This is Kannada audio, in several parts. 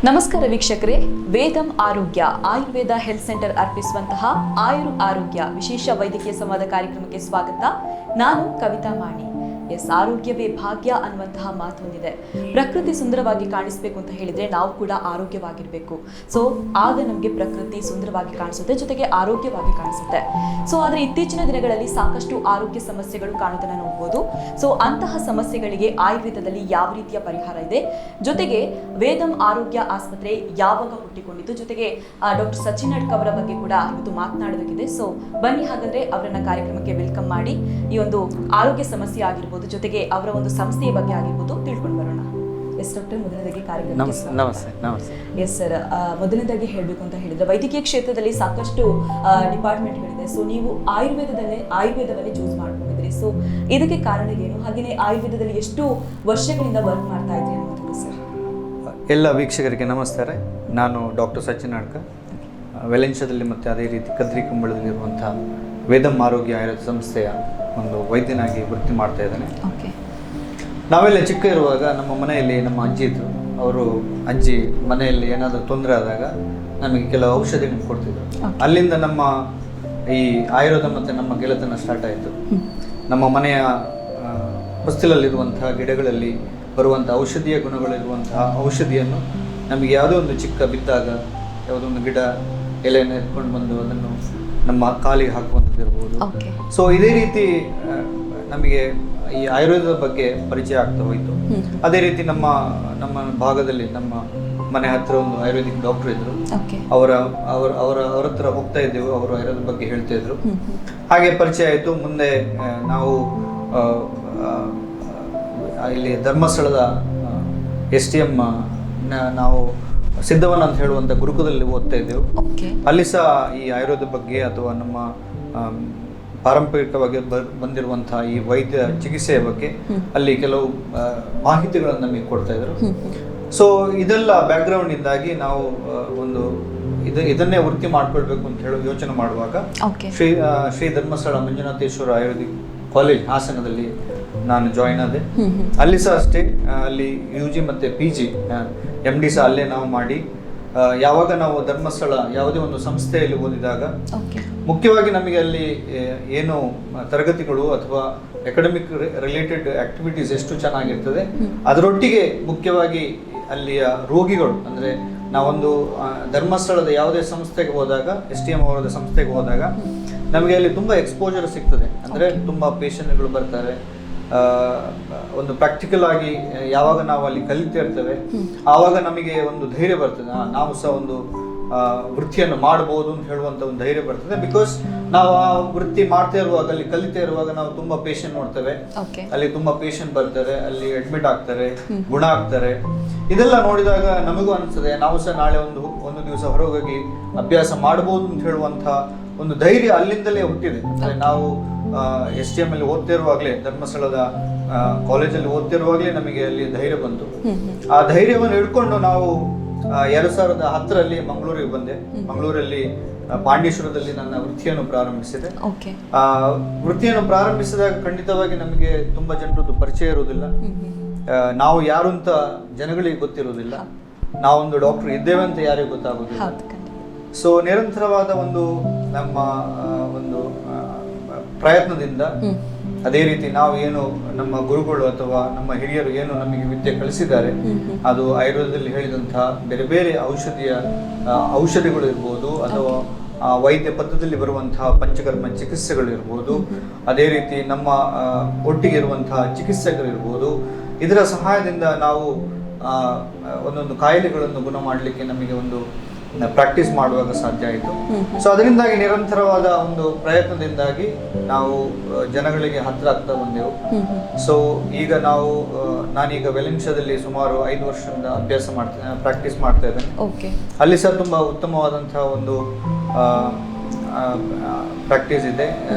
ನಮಸ್ಕಾರ ವೀಕ್ಷಕರೇ, ವೇದಂ ಆರೋಗ್ಯ ಆಯುರ್ವೇದ ಹೆಲ್ತ್ ಸೆಂಟರ್ ಅರ್ಪಿಸುವಂತಹ ಆರೋಗ್ಯ ವಿಶೇಷ ವೈದ್ಯಕೀಯ ಸಂವಾದ ಕಾರ್ಯಕ್ರಮಕ್ಕೆ ಸ್ವಾಗತ. ನಾನು ಕವಿತಾ ಮಾಣಿ. ಆರೋಗ್ಯವೇ ಭಾಗ್ಯ ಅನ್ನುವಂತಹ ಮಾತು ಹೊಂದಿದೆ. ಪ್ರಕೃತಿ ಸುಂದರವಾಗಿ ಕಾಣಿಸ್ಬೇಕು ಅಂತ ಹೇಳಿದ್ರೆ ನಾವು ಕೂಡ ಆರೋಗ್ಯವಾಗಿರ್ಬೇಕು. ಸೊ ಆಗ ನಮಗೆ ಪ್ರಕೃತಿ ಸುಂದರವಾಗಿ ಕಾಣಿಸುತ್ತೆ, ಜೊತೆಗೆ ಆರೋಗ್ಯವಾಗಿ ಕಾಣಿಸುತ್ತೆ. ಸೊ ಆದ್ರೆ ಇತ್ತೀಚಿನ ದಿನಗಳಲ್ಲಿ ಸಾಕಷ್ಟು ಆರೋಗ್ಯ ಸಮಸ್ಯೆಗಳು ಕಾಣೋದನ್ನ ನೋಡ್ಬೋದು. ಸೊ ಅಂತಹ ಸಮಸ್ಯೆಗಳಿಗೆ ಆಯುರ್ವೇದದಲ್ಲಿ ಯಾವ ರೀತಿಯ ಪರಿಹಾರ ಇದೆ, ಜೊತೆಗೆ ವೇದಂ ಆರೋಗ್ಯ ಆಸ್ಪತ್ರೆ ಯಾವಾಗ ಹುಟ್ಟಿಕೊಂಡಿತು, ಜೊತೆಗೆ ಡಾಕ್ಟರ್ ಸಚಿನ್ ಅಡ್ಕ ಅವರ ಬಗ್ಗೆ ಕೂಡ ಇವತ್ತು ಮಾತನಾಡೋದಕ್ಕಿದೆ. ಸೊ ಬನ್ನಿ ಹಾಗಾದ್ರೆ ಅವರನ್ನ ಕಾರ್ಯಕ್ರಮಕ್ಕೆ ವೆಲ್ಕಮ್ ಮಾಡಿ ಈ ಒಂದು ಆರೋಗ್ಯ ಸಮಸ್ಯೆ ಆಗಿರ್ಬೋದು, ಜೊತೆಗೆ ಅವರ ಒಂದು ಸಂಸ್ಥೆಯ ಬಗ್ಗೆ ಆಗಿರ್ಬೋದು ತಿಳ್ಕೊಂಡು ಬರೋಣ. ಎಸ್ ಡಾಕ್ಟರ್, ಮೊದಲನೇದಾಗಿ ಕಾರ್ಯಕ್ರಮ. ನಮಸ್ತೆ. ಎಸ್ ಸರ್, ಮೊದಲನೇದಾಗಿ ಹೇಳಬೇಕು ಅಂತ ಹೇಳಿದ್ರೆ ವೈದ್ಯಕೀಯ ಕ್ಷೇತ್ರದಲ್ಲಿ ಸಾಕಷ್ಟು ಡಿಪಾರ್ಟ್ಮೆಂಟ್ಗಳಿದೆ. ಸೊ ನೀವು ಆಯುರ್ವೇದವನ್ನೇ ಚೂಸ್ ಮಾಡ್ಕೊಂಡಿದ್ರಿ. ಸೊ ಇದಕ್ಕೆ ಕಾರಣ ಏನು, ಹಾಗೆಯೇ ಆಯುರ್ವೇದದಲ್ಲಿ ಎಷ್ಟು ವರ್ಷಗಳಿಂದ ವರ್ಕ್ ಮಾಡ್ತಾ ಇದ್ರಿ ಅನ್ನೋದು ಸರ್? ಎಲ್ಲ ವೀಕ್ಷಕರಿಗೆ ನಮಸ್ಕಾರ. ನಾನು ಡಾಕ್ಟರ್ ಸಚಿನ್ ಅಡ್ಕ, ವೆಲೆನ್ಶಾದಲ್ಲಿ ಮತ್ತು ಅದೇ ರೀತಿ ಕದ್ರಿ ಕಂಬಳದಲ್ಲಿರುವಂಥ ವೇದಂ ಆರೋಗ್ಯ ಆಯುರ್ವೇದ ಸಂಸ್ಥೆಯ ಒಂದು ವೈದ್ಯನಾಗಿ ವೃತ್ತಿ ಮಾಡ್ತಾ ಇದ್ದೇನೆ. ನಾವೆಲ್ಲ ಚಿಕ್ಕ ಇರುವಾಗ ನಮ್ಮ ಮನೆಯಲ್ಲಿ ನಮ್ಮ ಅಜ್ಜಿ ಇದ್ದರು. ಅವರು ಅಜ್ಜಿ ಮನೆಯಲ್ಲಿ ಏನಾದರೂ ತೊಂದರೆ ಆದಾಗ ನಮಗೆ ಕೆಲವು ಔಷಧಿಗಳನ್ನು ಕೊಡ್ತಿದ್ರು. ಅಲ್ಲಿಂದ ನಮ್ಮ ಈ ಆಯುರ್ವೇದ ಮತ್ತು ನಮ್ಮ ಗೆಳೆತನ ಸ್ಟಾರ್ಟ್ ಆಯಿತು. ನಮ್ಮ ಮನೆಯ ಹೊಸ್ತಿಲಲ್ಲಿರುವಂತಹ ಗಿಡಗಳಲ್ಲಿ ಬರುವಂಥ ಔಷಧೀಯ ಗುಣಗಳಿರುವಂತಹ ಔಷಧಿಯನ್ನು ನಮಗೆ ಯಾವುದೋ ಒಂದು ಚಿಕ್ಕ ಬಿದ್ದಾಗ ಯಾವುದೋ ಒಂದು ಗಿಡ ಎಲೆಯನ್ನು ಎತ್ಕೊಂಡು ಬಂದು ಅದನ್ನು ನಮ್ಮ ಕಾಲಿಗೆ ಹಾಕುವಂಥದ್ದಿರ್ಬೋದು. ಸೊ ಇದೇ ರೀತಿ ನಮಗೆ ಈ ಆಯುರ್ವೇದದ ಬಗ್ಗೆ ಪರಿಚಯ ಆಗ್ತಾ ಹೋಯಿತು. ಅದೇ ರೀತಿ ನಮ್ಮ ಭಾಗದಲ್ಲಿ ನಮ್ಮ ಮನೆ ಹತ್ತಿರ ಒಂದು ಆಯುರ್ವೇದಿಕ್ ಡಾಕ್ಟರ್ ಇದ್ದರು. ಅವರ ಹತ್ರ ಹೋಗ್ತಾ ಇದ್ದೆವು. ಅವರು ಆಯುರ್ವೇದದ ಬಗ್ಗೆ ಹೇಳ್ತಾ ಇದ್ರು. ಹಾಗೆ ಪರಿಚಯ ಆಯಿತು. ಮುಂದೆ ನಾವು ಇಲ್ಲಿ ಧರ್ಮಸ್ಥಳದ STM ನಾವು ಸಿದ್ಧವನ ಅಂತ ಹೇಳುವಂಥ ಗುರುಕುಲದಲ್ಲಿ ಓದ್ತಾ ಇದ್ದೆವು. ಅಲ್ಲಿ ಸಹ ಈ ಆಯುರ್ವೇದ ಬಗ್ಗೆ ಅಥವಾ ನಮ್ಮ ಪಾರಂಪರಿಕವಾಗಿ ಬಂದಿರುವಂತಹ ಈ ವೈದ್ಯ ಚಿಕಿತ್ಸೆಯ ಬಗ್ಗೆ ಅಲ್ಲಿ ಕೆಲವು ಮಾಹಿತಿಗಳನ್ನು ನಮಗೆ ಕೊಡ್ತಾ ಇದ್ರು. ಸೊ ಇದೆಲ್ಲ ಬ್ಯಾಕ್ಗ್ರೌಂಡ್ ಇಂದಾಗಿ ನಾವು ಒಂದು ಇದನ್ನೇ ವೃತ್ತಿ ಮಾಡ್ಕೊಳ್ಬೇಕು ಅಂತ ಹೇಳಿ ಯೋಚನೆ ಮಾಡುವಾಗ ಶ್ರೀ ಧರ್ಮಸ್ಥಳ ಮಂಜುನಾಥೇಶ್ವರ ಆಯುರ್ವೇದಿಕ್ ಕಾಲೇಜ್ ಹಾಸನದಲ್ಲಿ ನಾನು ಜಾಯಿನ್ ಆದೆ. ಅಲ್ಲಿ ಸಹ ಅಷ್ಟೇ, ಅಲ್ಲಿ UG ಮತ್ತು PG MD ಸಹ ಅಲ್ಲೇ ನಾವು ಮಾಡಿ, ಯಾವಾಗ ನಾವು ಧರ್ಮಸ್ಥಳ ಯಾವುದೇ ಒಂದು ಸಂಸ್ಥೆಯಲ್ಲಿ ಓದಿದಾಗ ಮುಖ್ಯವಾಗಿ ನಮಗೆ ಅಲ್ಲಿ ಏನು ತರಗತಿಗಳು ಅಥವಾ ಅಕಾಡೆಮಿಕ್ ರಿಲೇಟೆಡ್ ಆಕ್ಟಿವಿಟೀಸ್ ಎಷ್ಟು ಚೆನ್ನಾಗಿರ್ತದೆ, ಅದರೊಟ್ಟಿಗೆ ಮುಖ್ಯವಾಗಿ ಅಲ್ಲಿಯ ರೋಗಿಗಳು, ಅಂದರೆ ನಾವೊಂದು ಧರ್ಮಸ್ಥಳದ ಯಾವುದೇ ಸಂಸ್ಥೆಗೆ ಹೋದಾಗ, STM ಅವರದ ಸಂಸ್ಥೆಗೆ ಹೋದಾಗ ನಮಗೆ ಅಲ್ಲಿ ತುಂಬ ಎಕ್ಸ್ಪೋಜರ್ ಸಿಗ್ತದೆ. ಅಂದರೆ ತುಂಬ ಪೇಷಂಟ್ಗಳು ಬರ್ತಾರೆ. ಒಂದು ಪ್ರಾಕ್ಟಿಕಲ್ ಆಗಿ ಯಾವಾಗ ನಾವು ಅಲ್ಲಿ ಕಲಿತಾ ಇರ್ತೇವೆ ಆವಾಗ ನಮಗೆ ಒಂದು ಧೈರ್ಯ ಬರ್ತದೆ, ನಾವು ಸಹ ಒಂದು ವೃತ್ತಿಯನ್ನು ಮಾಡಬಹುದು ಅಂತ ಹೇಳುವಂಥ ಒಂದು ಧೈರ್ಯ ಬರ್ತದೆ. ಬಿಕಾಸ್ ನಾವು ಆ ವೃತ್ತಿ ಮಾಡ್ತಾ ಇರುವಾಗ, ಅಲ್ಲಿ ಕಲಿತಾ ಇರುವಾಗ ನಾವು ತುಂಬಾ ಪೇಷಂಟ್ ನೋಡ್ತೇವೆ. ಅಲ್ಲಿ ತುಂಬಾ ಪೇಷಂಟ್ ಬರ್ತಾರೆ, ಅಲ್ಲಿ ಅಡ್ಮಿಟ್ ಆಗ್ತಾರೆ, ಗುಣ ಆಗ್ತಾರೆ. ಇದೆಲ್ಲ ನೋಡಿದಾಗ ನಮಗೂ ಅನಿಸ್ತದೆ ನಾವು ಸಹ ನಾಳೆ ಒಂದು ದಿವಸ ಹೊರಗೋಗಿ ಅಭ್ಯಾಸ ಮಾಡಬಹುದು ಅಂತ ಹೇಳುವಂಥ ಒಂದು ಧೈರ್ಯ ಅಲ್ಲಿಂದಲೇ ಹುಟ್ಟಿದೆ. ಅಂದರೆ ನಾವು STM ಅಲ್ಲಿ ಓದ್ತಿರುವಾಗಲೇ, ಧರ್ಮಸ್ಥಳದ ಕಾಲೇಜಲ್ಲಿ ಓದ್ತಿರುವಾಗಲೇ ನಮಗೆ ಅಲ್ಲಿ ಧೈರ್ಯ ಬಂತು. ಆ ಧೈರ್ಯವನ್ನು ಹಿಡ್ಕೊಂಡು ನಾವು 2010ರಲ್ಲಿ ಮಂಗಳೂರಿಗೆ ಬಂದೆ. ಮಂಗಳೂರಲ್ಲಿ ಪಾಂಡೇಶ್ವರದಲ್ಲಿ ನನ್ನ ವೃತ್ತಿಯನ್ನು ಪ್ರಾರಂಭಿಸಿದೆ. ವೃತ್ತಿಯನ್ನು ಪ್ರಾರಂಭಿಸಿದಾಗ ಖಂಡಿತವಾಗಿ ನಮಗೆ ತುಂಬಾ ಜನರದ್ದು ಪರಿಚಯ ಇರುವುದಿಲ್ಲ. ನಾವು ಯಾರು ಅಂತ ಜನಗಳಿಗೆ ಗೊತ್ತಿರುವುದಿಲ್ಲ. ನಾವೊಂದು ಡಾಕ್ಟರ್ ಇದ್ದೇವೆ ಅಂತ ಯಾರಿಗೂ ಗೊತ್ತಾಗುವುದಿಲ್ಲ. ಸೊ ನಿರಂತರವಾದ ನಮ್ಮ ಒಂದು ಪ್ರಯತ್ನದಿಂದ, ಅದೇ ರೀತಿ ನಾವು ಏನು ನಮ್ಮ ಗುರುಗಳು ಅಥವಾ ನಮ್ಮ ಹಿರಿಯರು ಏನು ನಮಗೆ ವಿದ್ಯೆ ಕಲಿಸಿದ್ದಾರೆ, ಅದು ಆಯುರ್ವೇದದಲ್ಲಿ ಹೇಳಿದಂತಹ ಬೇರೆ ಬೇರೆ ಔಷಧಿಗಳು ಇರ್ಬೋದು, ಅಥವಾ ವೈದ್ಯ ಪದ್ಧತಿಯಲ್ಲಿ ಬರುವಂತಹ ಪಂಚಕರ್ಮ ಚಿಕಿತ್ಸೆಗಳು ಇರ್ಬೋದು, ಅದೇ ರೀತಿ ನಮ್ಮ ಒಟ್ಟಿಗೆ ಇರುವಂತಹ ಚಿಕಿತ್ಸಕರಿರ್ಬೋದು, ಇದರ ಸಹಾಯದಿಂದ ನಾವು ಒಂದೊಂದು ಕಾಯಿಲೆಗಳನ್ನು ಗುಣ ಮಾಡಲಿಕ್ಕೆ ನಮಗೆ ಒಂದು ಪ್ರಾಕ್ಟೀಸ್ ಮಾಡುವಾಗ ಸಾಧ್ಯ ಆಯಿತು. ಸೊ ಅದರಿಂದಾಗಿ ನಿರಂತರವಾದ ಒಂದು ಪ್ರಯತ್ನದಿಂದಾಗಿ ನಾವು ಜನಗಳಿಗೆ ಹತ್ರ ಆಗ್ತಾ ಬಂದೆವು. ಸೊ ಈಗ ನಾನೀಗ ವೆಲೆನ್ಶಾದಲ್ಲಿ ಸುಮಾರು 5 ವರ್ಷದಿಂದ ಪ್ರಾಕ್ಟೀಸ್ ಮಾಡ್ತಾ ಇದ್ದೇನೆ. ಅಲ್ಲಿ ಸಹ ತುಂಬಾ ಉತ್ತಮವಾದಂತಹ ಒಂದು ಪ್ರಾಕ್ಟೀಸ್ ಇದೆ,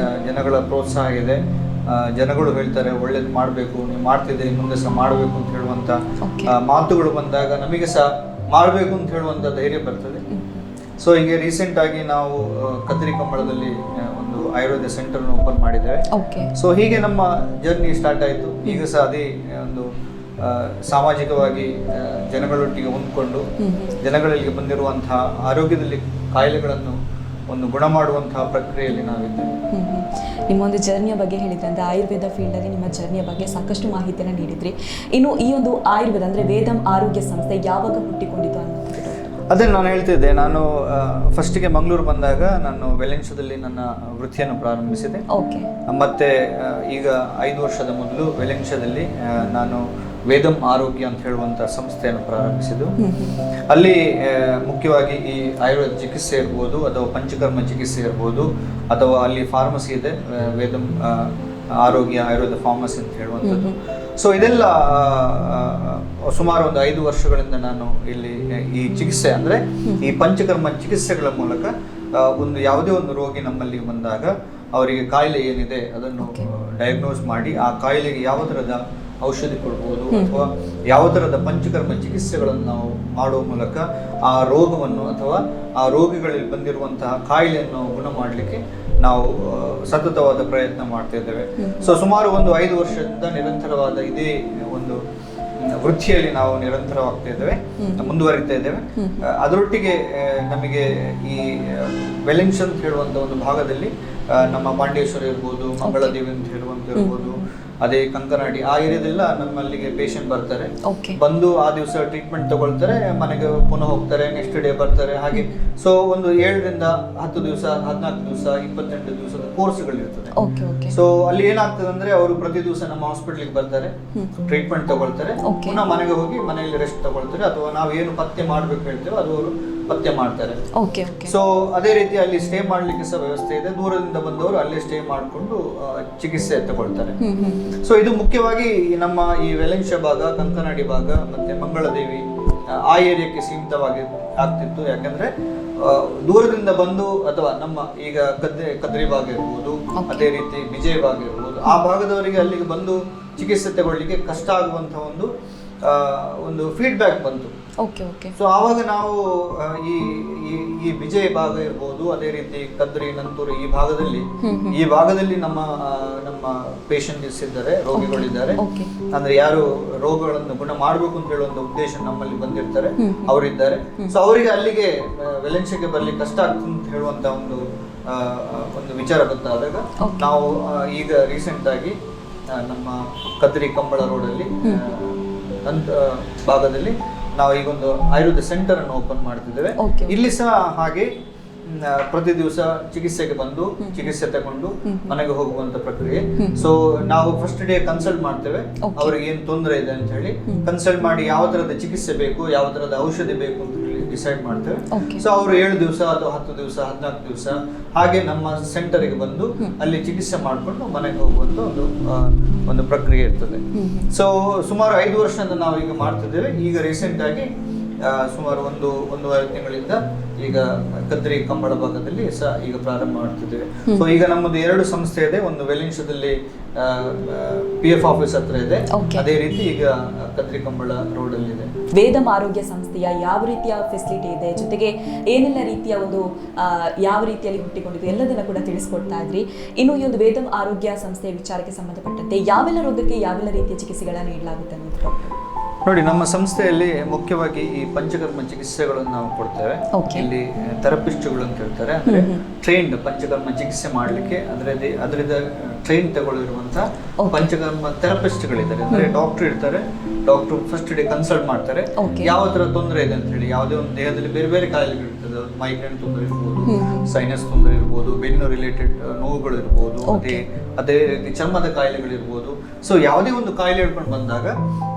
ಜನಗಳ ಪ್ರೋತ್ಸಾಹ ಇದೆ. ಜನಗಳು ಹೇಳ್ತಾರೆ ಒಳ್ಳೇದು ಮಾಡಬೇಕು, ನೀವು ಮಾಡ್ತಿದ್ದೀರಿ, ಮುಂದೆ ಸಹ ಮಾಡಬೇಕು ಅಂತ ಹೇಳುವಂತ ಮಾತುಗಳು ಬಂದಾಗ ನಮಗೆ ಸಹ ಮಾಡಬೇಕು ಅಂತ ಹೇಳುವಂತ ಧೈರ್ಯ ಬರ್ತದೆ. ಸೊ ಹೀಗೆ ರೀಸೆಂಟ್ ಆಗಿ ನಾವು ಕದ್ರಿ ಕಂಬಳದಲ್ಲಿ ಒಂದು ಆಯುರ್ವೇದ ಸೆಂಟರ್ ಓಪನ್ ಮಾಡಿದ್ದೇವೆ. ಸೊ ಹೀಗೆ ನಮ್ಮ ಜರ್ನಿ ಸ್ಟಾರ್ಟ್ ಆಯಿತು. ಈಗ ಸಹ ಅದೇ ಒಂದು ಸಾಮಾಜಿಕವಾಗಿ ಜನಗಳೊಟ್ಟಿಗೆ ಹೊಂದ್ಕೊಂಡು ಜನಗಳಿಗೆ ಬಂದಿರುವಂತಹ ಆರೋಗ್ಯದಲ್ಲಿ ಕಾಯಿಲೆಗಳನ್ನು ಒಂದು ಗುಣ ಮಾಡುವಂತಹ ಪ್ರಕ್ರಿಯೆಯಲ್ಲಿ ನಾವಿದ್ದೇವೆ. ನಿಮ್ಮ ಒಂದು ಜರ್ನಿಯ ಬಗ್ಗೆ ಹೇಳಿದ್ರೆ ಅಂದರೆ ಆಯುರ್ವೇದ ಫೀಲ್ಡಲ್ಲಿ ನಿಮ್ಮ ಜರ್ನಿಯ ಬಗ್ಗೆ ಸಾಕಷ್ಟು ಮಾಹಿತಿಯನ್ನು ನೀಡಿದ್ರಿ. ಇನ್ನು ಈ ಒಂದು ಆಯುರ್ವೇದ ಅಂದರೆ ವೇದಂ ಆರೋಗ್ಯ ಸಂಸ್ಥೆ ಯಾವಾಗ ಹುಟ್ಟಿಕೊಂಡಿತು ಅನ್ನೋದು? ಅದೇ ನಾನು ಹೇಳ್ತಿದ್ದೆ, ನಾನು ಫಸ್ಟಿಗೆ ಮಂಗಳೂರು ಬಂದಾಗ ನಾನು ವೆಲೆನ್ಶದಲ್ಲಿ ನನ್ನ ವೃತ್ತಿಯನ್ನು ಪ್ರಾರಂಭಿಸಿದೆ. ಓಕೆ. ಮತ್ತೆ ಈಗ 5 ವರ್ಷದ ಮೊದಲು ವೆಲೆನ್ಶದಲ್ಲಿ ನಾನು ವೇದಂ ಆರೋಗ್ಯ ಅಂತ ಹೇಳುವಂಥ ಸಂಸ್ಥೆಯನ್ನು ಪ್ರಾರಂಭಿಸಿದ್ದು. ಅಲ್ಲಿ ಮುಖ್ಯವಾಗಿ ಈ ಆಯುರ್ವೇದ ಚಿಕಿತ್ಸೆ ಇರ್ಬೋದು ಅಥವಾ ಪಂಚಕರ್ಮ ಚಿಕಿತ್ಸೆ ಇರ್ಬೋದು ಅಥವಾ ಅಲ್ಲಿ ಫಾರ್ಮಸಿ ಇದೆ, ವೇದಂ ಆರೋಗ್ಯ ಆಯುರ್ವೇದ ಫಾರ್ಮಸಿ ಅಂತ ಹೇಳುವಂಥದ್ದು. ಸೊ ಇದೆಲ್ಲ ಸುಮಾರು ಒಂದು 5 ವರ್ಷಗಳಿಂದ ನಾನು ಇಲ್ಲಿ ಈ ಚಿಕಿತ್ಸೆ ಅಂದರೆ ಈ ಪಂಚಕರ್ಮ ಚಿಕಿತ್ಸೆಗಳ ಮೂಲಕ ಒಂದು ಯಾವುದೇ ಒಂದು ರೋಗಿ ನಮ್ಮಲ್ಲಿ ಬಂದಾಗ ಅವರಿಗೆ ಕಾಯಿಲೆ ಏನಿದೆ ಅದನ್ನು ಡಯಾಗ್ನೋಸ್ ಮಾಡಿ ಆ ಕಾಯಿಲೆಗೆ ಯಾವ ಥರದ ಔಷಧಿ ಕೊಡ್ಬೋದು ಅಥವಾ ಯಾವ ಥರದ ಪಂಚಕರ್ಮ ಚಿಕಿತ್ಸೆಗಳನ್ನು ನಾವು ಮಾಡುವ ಮೂಲಕ ಆ ರೋಗವನ್ನು ಅಥವಾ ಆ ರೋಗಿಗಳಲ್ಲಿ ಬಂದಿರುವಂತಹ ಕಾಯಿಲೆಯನ್ನು ಗುಣ ಮಾಡಲಿಕ್ಕೆ ನಾವು ಸತತವಾದ ಪ್ರಯತ್ನ ಮಾಡ್ತಾ ಇದ್ದೇವೆ. ಸೊ ಸುಮಾರು ಒಂದು 5 ವರ್ಷದಿಂದ ನಿರಂತರವಾದ ಇದೇ ಒಂದು ವೃತ್ತಿಯಲ್ಲಿ ನಾವು ನಿರಂತರವಾಗ್ತಾ ಇದ್ದೇವೆ, ಮುಂದುವರಿತಾ ಇದ್ದೇವೆ. ಅದರೊಟ್ಟಿಗೆ ನಮಗೆ ಈ ವೆಲೆನ್ಶ್ ಅಂತ ಹೇಳುವಂಥ ಒಂದು ಭಾಗದಲ್ಲಿ ನಮ್ಮ ಪಾಂಡೇಶ್ವರ ಇರ್ಬೋದು, ಮಂಗಳದೇವಿ ಅಂತ ಹೇಳುವಂತ ಇರ್ಬೋದು, ಅದೇ ಕಂಕನಾಡಿ ಆ ಏರಿಯಾದೆಲ್ಲ ನಮ್ಮಲ್ಲಿಗೆ ಪೇಷಂಟ್ ಬರ್ತಾರೆ. ಬಂದು ಆ ದಿವಸ ಟ್ರೀಟ್ಮೆಂಟ್ ತಗೊಳ್ತಾರೆ, ಮನೆಗೆ ಪುನಃ ಹೋಗ್ತಾರೆ, ನೆಕ್ಸ್ಟ್ ಡೇ ಬರ್ತಾರೆ. ಹಾಗೆ ಸೊ ಒಂದು 7 ರಿಂದ 10 ದಿವಸ, 14 ದಿವಸ, 28 ದಿವಸದ ಕೋರ್ಸ್ಗಳಿರ್ತದೆ. ಸೊ ಅಲ್ಲಿ ಏನಾಗ್ತದೆ ಅಂದ್ರೆ ಅವರು ಪ್ರತಿ ದಿವಸ ನಮ್ಮ ಹಾಸ್ಪಿಟಲ್ಗೆ ಬರ್ತಾರೆ, ಟ್ರೀಟ್ಮೆಂಟ್ ತಗೊಳ್ತಾರೆ, ಪುನಃ ಮನೆಗೆ ಹೋಗಿ ಮನೆಯಲ್ಲಿ ರೆಸ್ಟ್ ತಗೊಳ್ತಾರೆ, ಅಥವಾ ನಾವು ಏನು ಪತ್ತೆ ಮಾಡ್ಬೇಕು ಹೇಳ್ತೇವೆ ಅದು ಅವರು ಪತ್ತೆ ಮಾಡ್ತಾರೆ. ಸೊ ಅದೇ ರೀತಿ ಅಲ್ಲಿ ಸ್ಟೇ ಮಾಡ್ಲಿಕ್ಕೆ ಸಹ ವ್ಯವಸ್ಥೆ ಇದೆ. ದೂರದಿಂದ ಬಂದವರು ಅಲ್ಲೇ ಸ್ಟೇ ಮಾಡಿಕೊಂಡು ಚಿಕಿತ್ಸೆ ತಗೊಳ್ತಾರೆ. ಸೊ ಇದು ಮುಖ್ಯವಾಗಿ ನಮ್ಮ ಈ ವೆಲೆನ್ಶ್ ಭಾಗ, ಕಂಕನಾಡಿ ಭಾಗ ಮತ್ತೆ ಮಂಗಳದೇವಿ ಆ ಏರಿಯಾಕ್ಕೆ ಸೀಮಿತವಾಗಿ ಆಗ್ತಿತ್ತು. ಯಾಕಂದ್ರೆ ದೂರದಿಂದ ಬಂದು ಅಥವಾ ನಮ್ಮ ಈಗ ಕದ್ರಿ ಭಾಗ ಇರ್ಬೋದು, ಅದೇ ರೀತಿ ವಿಜಯ ಭಾಗ ಇರ್ಬೋದು, ಆ ಭಾಗದವರಿಗೆ ಅಲ್ಲಿಗೆ ಬಂದು ಚಿಕಿತ್ಸೆ ತಗೊಳ್ಳಿಕ್ಕೆ ಕಷ್ಟ ಆಗುವಂತಹ ಒಂದು ಫೀಡ್ಬ್ಯಾಕ್ ಬಂತು. ಸೊ ಆವಾಗ ನಾವು ಈ ವಿಜಯ ಭಾಗ ಇರ್ಬೋದು, ಅದೇ ರೀತಿ ಕದ್ರಿ, ನಂತೂರು ಈ ಭಾಗದಲ್ಲಿ ನಮ್ಮ ಪೇಷಂಟ್ಸ್ ಇದ್ದಾರೆ, ರೋಗಿಗಳಿದ್ದಾರೆ. ಅಂದ್ರೆ ಯಾರು ರೋಗಗಳನ್ನು ಗುಣ ಮಾಡಬೇಕು ಅಂತ ಹೇಳುವಂತ ಉದ್ದೇಶ ನಮ್ಮಲ್ಲಿ ಬಂದಿರ್ತಾರೆ, ಅವರಿದ್ದಾರೆ. ಸೊ ಅವರಿಗೆ ಅಲ್ಲಿಗೆ ವೆಲೆನ್ಶಿಗೆ ಬರ್ಲಿಕ್ಕೆ ಕಷ್ಟ ಆಗ್ತದೆ ಅಂತ ಹೇಳುವಂತ ಒಂದು ವಿಚಾರ ಗೊತ್ತಾದಾಗ ನಾವು ಈಗ ರೀಸೆಂಟ್ ಆಗಿ ನಮ್ಮ ಕದ್ರಿ ಕಂಬಳ ರೋಡಲ್ಲಿ ಭಾಗದಲ್ಲಿ ನಾವು ಈಗೊಂದು ಆಯುರ್ವೇದ ಸೆಂಟರ್ ಅನ್ನು ಓಪನ್ ಮಾಡ್ತಿದ್ದೇವೆ. ಇಲ್ಲಿ ಸಹ ಹಾಗೆ ಪ್ರತಿ ದಿವಸ ಚಿಕಿತ್ಸೆಗೆ ಬಂದು ಚಿಕಿತ್ಸೆ ತಗೊಂಡು ಮನೆಗೆ ಹೋಗುವಂತ ಪ್ರಕ್ರಿಯೆ. ಸೊ ನಾವು ಫಸ್ಟ್ ಡೇ ಕನ್ಸಲ್ಟ್ ಮಾಡ್ತೇವೆ, ಅವ್ರಿಗೆ ಏನ್ ತೊಂದರೆ ಇದೆ ಅಂತ ಹೇಳಿ ಕನ್ಸಲ್ಟ್ ಮಾಡಿ ಯಾವ ತರದ ಚಿಕಿತ್ಸೆ ಬೇಕು, ಯಾವ ತರದ ಔಷಧಿ ಬೇಕು ಅಂತ ಹೇಳಿ ಡಿಸೈಡ್ ಮಾಡ್ತೇವೆ. ಸೊ ಅವರು 7 ದಿವಸ ಅಥವಾ 10 ದಿವಸ, 14 ದಿವಸ ಹಾಗೆ ನಮ್ಮ ಸೆಂಟರ್ಗೆ ಬಂದು ಅಲ್ಲಿ ಚಿಕಿತ್ಸೆ ಮಾಡಿಕೊಂಡು ಮನೆಗೆ ಹೋಗುವಂತ ಒಂದು ಪ್ರಕ್ರಿಯೆ ಇರ್ತದೆ. ಸೊ ಸುಮಾರು 5 ವರ್ಷದಿಂದ ನಾವು ಈಗ ಮಾಡ್ತಿದ್ದೇವೆ. ಈಗ ರೀಸೆಂಟ್ ಆಗಿ ಸುಮಾರು 1.5 ತಿಂಗಳಿಂದ ಈಗ ಕದ್ರಿ ಕಂಬಳ ಭಾಗದಲ್ಲಿ ಸಹ ಈಗ ಪ್ರಾರಂಭ ಮಾಡ್ತಿದ್ದೇವೆ. ಸೊ ಈಗ ನಮ್ಮದು 2 ಸಂಸ್ಥೆ ಇದೆ. ಒಂದು ವೆಲೆನ್ಶದಲ್ಲಿ PF ಆಫೀಸ್ ಹತ್ರ ಇದೆ, ಅದೇ ರೀತಿ ಈಗ ಕದ್ರಿ ಕಂಬಳ ರೋಡ್ ಅಲ್ಲಿ ಇದೆ. ವೇದಂ ಆರೋಗ್ಯ ಸಂಸ್ಥೆಯ ಯಾವ ರೀತಿಯ ಫೆಸಿಲಿಟಿ ಇದೆ, ಜೊತೆಗೆ ಏನೆಲ್ಲ ರೀತಿಯ ಯಾವ ರೀತಿಯಲ್ಲಿ ಹುಟ್ಟಿಕೊಂಡಿದೆ ಎಲ್ಲದನ್ನ ಕೂಡ ತಿಳಿಸ್ಕೊಡ್ತಾ ಇದ್ರಿ. ಇನ್ನು ಈ ಒಂದು ವೇದಂ ಆರೋಗ್ಯ ಸಂಸ್ಥೆಯ ವಿಚಾರಕ್ಕೆ ಸಂಬಂಧಪಟ್ಟಂತೆ ಯಾವೆಲ್ಲ ರೋಗಕ್ಕೆ ಯಾವೆಲ್ಲ ರೀತಿಯ ಚಿಕಿತ್ಸೆಗಳನ್ನ ನೀಡಲಾಗುತ್ತೆ ಅನ್ನೋದು ಡಾಕ್ಟರ್? ನೋಡಿ, ನಮ್ಮ ಸಂಸ್ಥೆಯಲ್ಲಿ ಮುಖ್ಯವಾಗಿ ಈ ಪಂಚಕರ್ಮ ಚಿಕಿತ್ಸೆಗಳನ್ನು ನಾವು ಕೊಡ್ತೇವೆ. ಇಲ್ಲಿ ಥೆರಪಿಸ್ಟ್ಗಳು ಅಂತ ಹೇಳ್ತಾರೆ, ಅಂದ್ರೆ ಟ್ರೈನ್ಡ್ ಪಂಚಕರ್ಮ ಚಿಕಿತ್ಸೆ ಮಾಡಲಿಕ್ಕೆ ಅದರಿಂದ ಟ್ರೈನ್ ತಗೊಳ್ಳಿರುವಂತಹ ಪಂಚಕರ್ಮ ಥೆರಪಿಸ್ಟ್ಗಳಿದ್ದಾರೆ. ಅಂದ್ರೆ ಡಾಕ್ಟರ್ ಇರ್ತಾರೆ, ಡಾಕ್ಟರ್ ಫಸ್ಟ್ ಡೇ ಕನ್ಸಲ್ಟ್ ಮಾಡ್ತಾರೆ, ಯಾವ ತರ ತೊಂದರೆ ಇದೆ ಅಂತ ಹೇಳಿ. ಯಾವುದೇ ಒಂದು ದೇಹದಲ್ಲಿ ಬೇರೆ ಬೇರೆ ಕಾಯಿಲೆಗಳು ಇರ್ತದೆ, ಮೈಗ್ರೇನ್ ತೊಂದರೆ ಇರ್ಬೋದು, ಸೈನಸ್ ತೊಂದರೆ ಇರ್ಬೋದು, ಬೆನ್ನು ರಿಲೇಟೆಡ್ ನೋವುಗಳು ಇರ್ಬೋದು, ಅದೇ ರೀತಿ ಚರ್ಮದ ಕಾಯಿಲೆಗಳಿರ್ಬೋದು. ಸೊ ಯಾವುದೇ ಒಂದು ಕಾಯಿಲೆ ಹಿಡ್ಕೊಂಡು ಬಂದಾಗ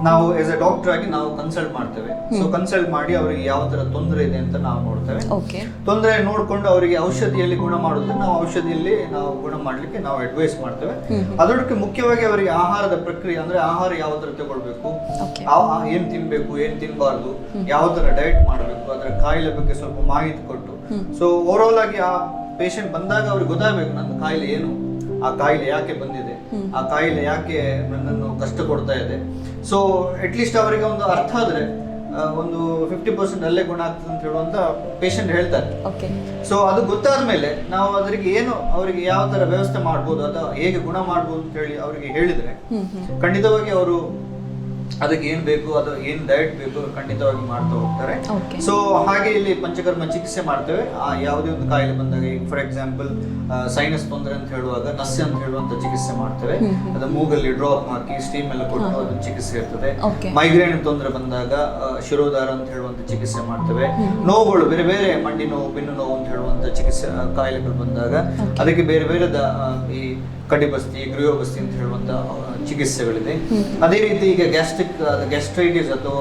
ನಾವು ಎಸ್ ಎ ಡಾಕ್ಟರ್ ಆಗಿ ನಾವು ಕನ್ಸಲ್ಟ್ ಮಾಡ್ತೇವೆ. ಸೊ ಕನ್ಸಲ್ಟ್ ಮಾಡಿ ಅವರಿಗೆ ಯಾವ ತರ ತೊಂದರೆ ಇದೆ ಅಂತ ನಾವು ನೋಡ್ತೇವೆ. ತೊಂದರೆ ನೋಡ್ಕೊಂಡು ಅವರಿಗೆ ಔಷಧಿಯಲ್ಲಿ ಗುಣ ಮಾಡೋದನ್ನ ನಾವು ಔಷಧಿಯಲ್ಲಿ ನಾವು ಗುಣ ಮಾಡ್ಲಿಕ್ಕೆ ನಾವು ಅಡ್ವೈಸ್ ಮಾಡ್ತೇವೆ. ಅದಕ್ಕೆ ಮುಖ್ಯವಾಗಿ ಅವರಿಗೆ ಆಹಾರದ ಪ್ರಕ್ರಿಯೆ, ಅಂದ್ರೆ ಆಹಾರ ಯಾವ ತರ ತಗೊಳ್ಬೇಕು, ಏನ್ ತಿನ್ಬೇಕು, ಏನ್ ತಿನ್ಬಾರ್ದು, ಯಾವ ತರ ಡಯಟ್ ಮಾಡಬೇಕು, ಅದರ ಕಾಯಿಲೆ ಬಗ್ಗೆ ಸ್ವಲ್ಪ ಮಾಹಿತಿ ಕೊಟ್ಟು. ಸೊ ಓವರ್ ಆಲ್ ಆಗಿ ಆ ಪೇಷಂಟ್ ಬಂದಾಗ ಅವ್ರಿಗೆ ಗೊತ್ತಾಗಬೇಕು ನನ್ನ ಕಾಯಿಲೆ ಏನು, ಆ ಕಾಯಿಲೆ ಯಾಕೆ ಬಂದಿದೆ, ಆ ಕಾಯಿಲೆ ಯಾಕೆ ನನ್ನನ್ನು ಕಷ್ಟ ಕೊಡ್ತಾ ಇದೆ. ಸೊ ಅಟ್ಲೀಸ್ಟ್ ಅವರಿಗೆ ಒಂದು ಅರ್ಥ ಆದ್ರೆ ಒಂದು 50% ಅಲ್ಲೇ ಗುಣ ಆಗ್ತದೆ ಅಂತ ಹೇಳುವಂತ ಪೇಷಂಟ್ ಹೇಳ್ತಾರೆ. ಸೊ ಅದು ಗೊತ್ತಾದ ಮೇಲೆ ನಾವು ಅದರಿಗೆ ಅವರಿಗೆ ಯಾವ ತರ ವ್ಯವಸ್ಥೆ ಮಾಡ್ಬೋದು ಅಥವಾ ಹೇಗೆ ಗುಣ ಮಾಡ್ಬೋದು ಅಂತ ಹೇಳಿ ಅವರಿಗೆ ಹೇಳಿದ್ರೆ ಖಂಡಿತವಾಗಿ ಅವರು ಅದಕ್ಕೆ ಏನ್ ಬೇಕು, ಅದು ಏನ್ ಡಯಟ್ ಬೇಕು ಖಂಡಿತವಾಗಿ ಮಾಡ್ತಾ ಹೋಗ್ತಾರೆ. Okay. ಸೊ ಹಾಗೆ ಇಲ್ಲಿ ಪಂಚಕರ್ಮ ಚಿಕಿತ್ಸೆ ಮಾಡ್ತೇವೆ. ಯಾವುದೇ ಒಂದು ಕಾಯಿಲೆ ಬಂದಾಗ, ಈಗ ಫಾರ್ ಎಕ್ಸಾಂಪಲ್ ಸೈನಸ್ ತೊಂದರೆ ಅಂತ ಹೇಳುವಾಗ ನಸ್ಯ ಅಂತ ಹೇಳುವಂತ ಚಿಕಿತ್ಸೆ ಮಾಡ್ತೇವೆ. ಅದು ಮೂಗಲ್ಲಿ ಡ್ರಾಪ್ ಹಾಕಿ ಸ್ಟೀಮ್ ಎಲ್ಲ ಕೊಟ್ಟು ಅದನ್ನ ಚಿಕಿತ್ಸೆ ಇರ್ತದೆ. Okay. ಮೈಗ್ರೇನ್ ತೊಂದರೆ ಬಂದಾಗ ಶಿರೋಧಾರ ಅಂತ ಹೇಳುವಂತ ಚಿಕಿತ್ಸೆ ಮಾಡ್ತೇವೆ. ನೋವುಗಳು ಬೇರೆ ಬೇರೆ, ಮಂಡಿ ನೋವು, ಬೆನ್ನು ನೋವು ಅಂತ ಹೇಳುವಂತ ಚಿಕಿತ್ಸೆ ಕಾಯಿಲೆಗಳು ಬಂದಾಗ ಅದಕ್ಕೆ ಬೇರೆ ಬೇರೆ ಈ ಕಟಿಬಸ್ತಿ, ಗೃಹಬಸ್ತಿ ಅಂತ ಹೇಳುವಂತ ಚಿಕಿತ್ಸೆಗಳಿದೆ. ಅದೇ ರೀತಿ ಈಗ ಗ್ಯಾಸ್ಟ್ರೈಟಿಸ್ ಅಥವಾ